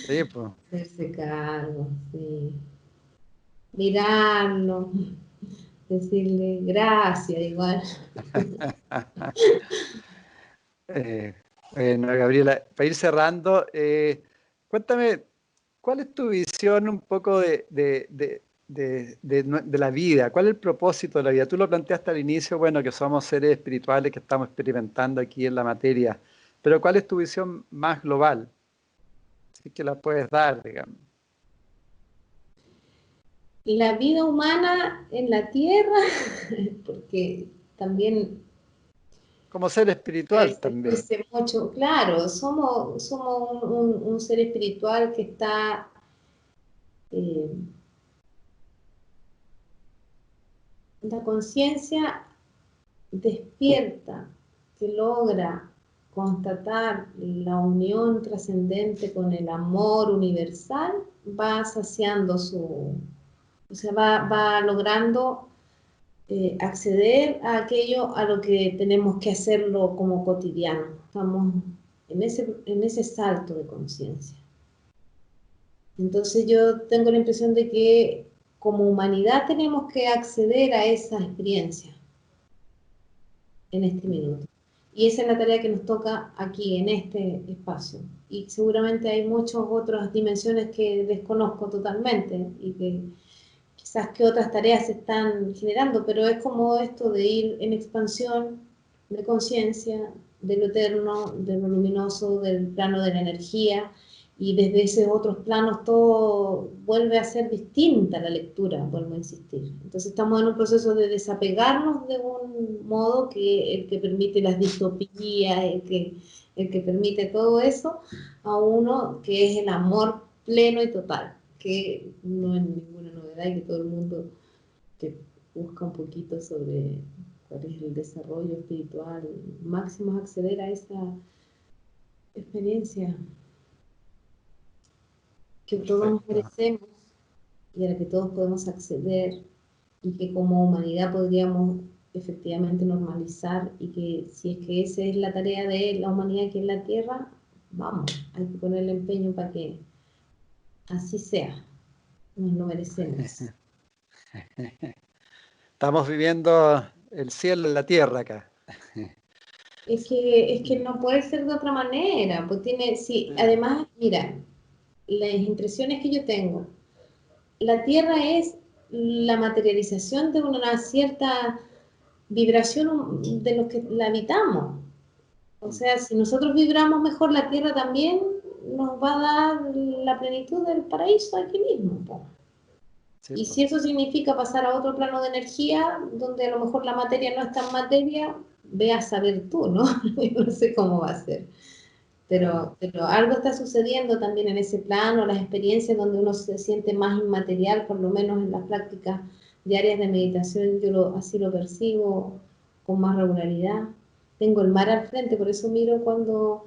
Sí, pues. hacerse cargo, sí. Mirarlo, decirle gracias igual. Eh, bueno, Gabriela, para ir cerrando, cuéntame, ¿cuál es tu visión un poco de la vida? ¿Cuál es el propósito de la vida? Tú lo planteaste al inicio, bueno, que somos seres espirituales que estamos experimentando aquí en la materia, pero ¿cuál es tu visión más global? Si es que la puedes dar, digamos. La vida humana en la tierra, porque también Como ser a espiritual veces también. dice mucho, claro, somos un ser espiritual que está eh, la conciencia despierta, que logra constatar la unión trascendente con el amor universal, va saciando o sea, va logrando acceder a aquello a lo que tenemos que hacerlo como cotidiano. Estamos en ese salto de conciencia. Entonces yo tengo la impresión de que como humanidad tenemos que acceder a esa experiencia en este minuto. Y esa es la tarea que nos toca aquí, en este espacio. Y seguramente hay muchas otras dimensiones que desconozco totalmente y que quizás que otras tareas se están generando, pero es como esto de ir en expansión de conciencia, de lo eterno, de lo luminoso, del plano de la energía, y desde esos otros planos todo vuelve a ser distinta la lectura, vuelvo a insistir. Entonces estamos en un proceso de desapegarnos de un modo que el que permite las distopías, el que permite todo eso, a uno que es el amor pleno y total, que no es ninguna novedad y que todo el mundo que busca un poquito sobre cuál es el desarrollo espiritual máximo es acceder a esa experiencia que todos nos merecemos y a la que todos podemos acceder y que como humanidad podríamos efectivamente normalizar, y que si es que esa es la tarea de la humanidad aquí en la Tierra, vamos, hay que ponerle empeño para que así sea, nos lo merecemos. Estamos viviendo el cielo en la tierra acá. Es que no puede ser de otra manera, pues tiene, sí, además, mira, las impresiones que yo tengo, la Tierra es la materialización de una cierta vibración de los que la habitamos. O sea, si nosotros vibramos mejor, la Tierra también nos va a dar la plenitud del paraíso aquí mismo, po. Sí, Y po. si eso significa pasar a otro plano de energía, donde a lo mejor la materia no es tan materia, ve a saber tú, ¿no? Yo no sé cómo va a ser. Pero algo está sucediendo también en ese plano, las experiencias donde uno se siente más inmaterial, por lo menos en las prácticas diarias de meditación, así lo percibo con más regularidad. Tengo el mar al frente, por eso miro cuando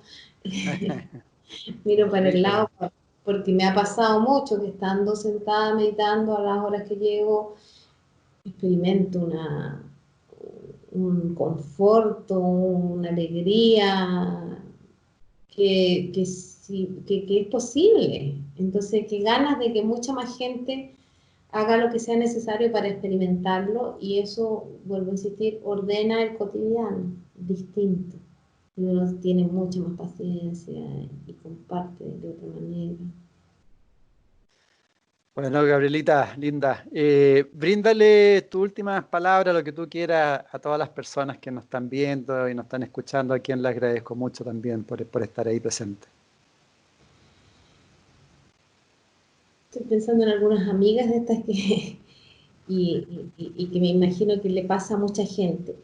miro para el Rico. lado, porque me ha pasado mucho que estando sentada meditando a las horas que llego, experimento un conforto, una alegría, que es posible. Entonces, que ganas de que mucha más gente haga lo que sea necesario para experimentarlo, y eso, vuelvo a insistir, ordena el cotidiano distinto. Y uno tiene mucha más paciencia y comparte de otra manera. Bueno, Gabrielita, linda, bríndale tus últimas palabras, lo que tú quieras, a todas las personas que nos están viendo y nos están escuchando, a quien le agradezco mucho también por estar ahí presente. Estoy pensando en algunas amigas de estas que, y que me imagino que le pasa a mucha gente.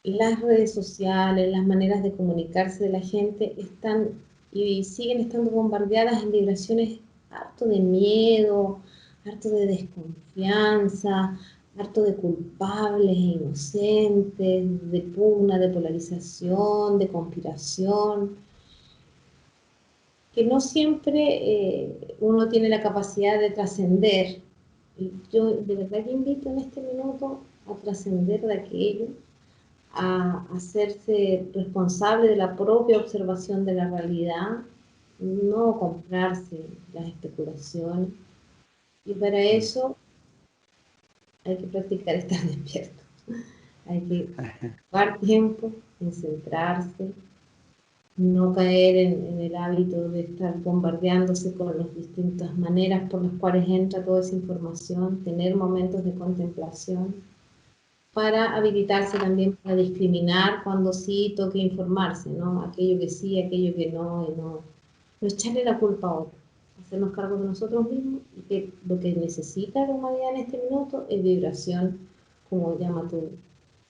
Las redes sociales, las maneras de comunicarse de la gente están y siguen estando bombardeadas en vibraciones harto de miedo, harto de desconfianza, harto de culpables e inocentes, de pugna, de polarización, de conspiración, que no siempre uno tiene la capacidad de trascender. Yo de verdad que invito en este minuto a trascender de aquello, a hacerse responsable de la propia observación de la realidad, no comprarse las especulaciones. Y para eso hay que practicar estar despierto. Hay que tomar tiempo en centrarse, no caer en el hábito de estar bombardeándose con las distintas maneras por las cuales entra toda esa información, tener momentos de contemplación para habilitarse también para discriminar cuando sí toque informarse, ¿no? Aquello que sí, aquello que no, y no echarle la culpa a otro, hacernos cargo de nosotros mismos, y que lo que necesita la humanidad en este minuto es vibración, como llama tu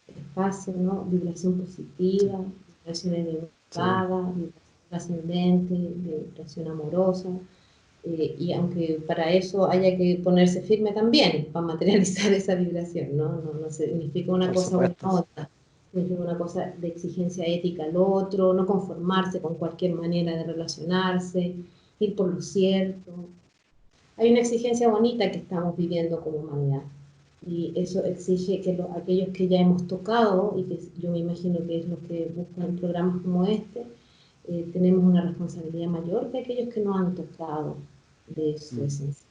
espacio, ¿no? Vibración positiva, vibración Sí. elevada, vibración trascendente, vibración amorosa, Y aunque para eso haya que ponerse firme también, para materializar esa vibración, ¿no? No significa una cosa o una otra, significa una cosa de exigencia ética al otro, no conformarse con cualquier manera de relacionarse, ir por lo cierto. Hay una exigencia bonita que estamos viviendo como humanidad, y eso exige que aquellos que ya hemos tocado, y que yo me imagino que es lo que buscan programas como este, tenemos una responsabilidad mayor que aquellos que no han tocado de su esencia.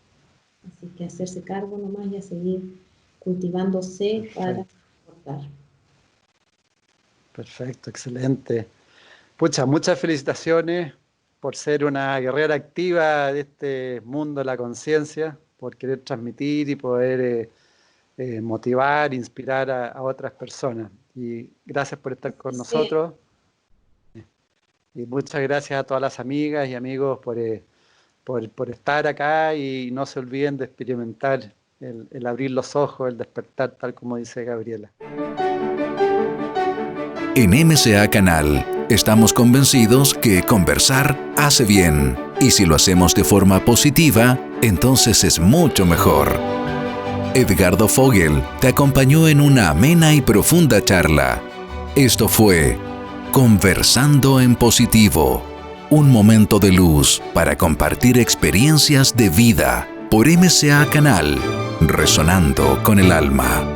Así que hacerse cargo nomás y a seguir cultivándose para aportar. Perfecto, excelente. Pucha, muchas felicitaciones por ser una guerrera activa de este mundo de la conciencia, por querer transmitir y poder motivar, inspirar a otras personas. Y gracias por estar con nosotros. Y muchas gracias a todas las amigas y amigos por estar acá, y no se olviden de experimentar el abrir los ojos, el despertar, tal como dice Gabriela. En MCA Canal estamos convencidos que conversar hace bien, y si lo hacemos de forma positiva, entonces es mucho mejor. Edgardo Fogel te acompañó en una amena y profunda charla. Esto fue Conversando en Positivo, un momento de luz para compartir experiencias de vida por MCA Canal, resonando con el alma.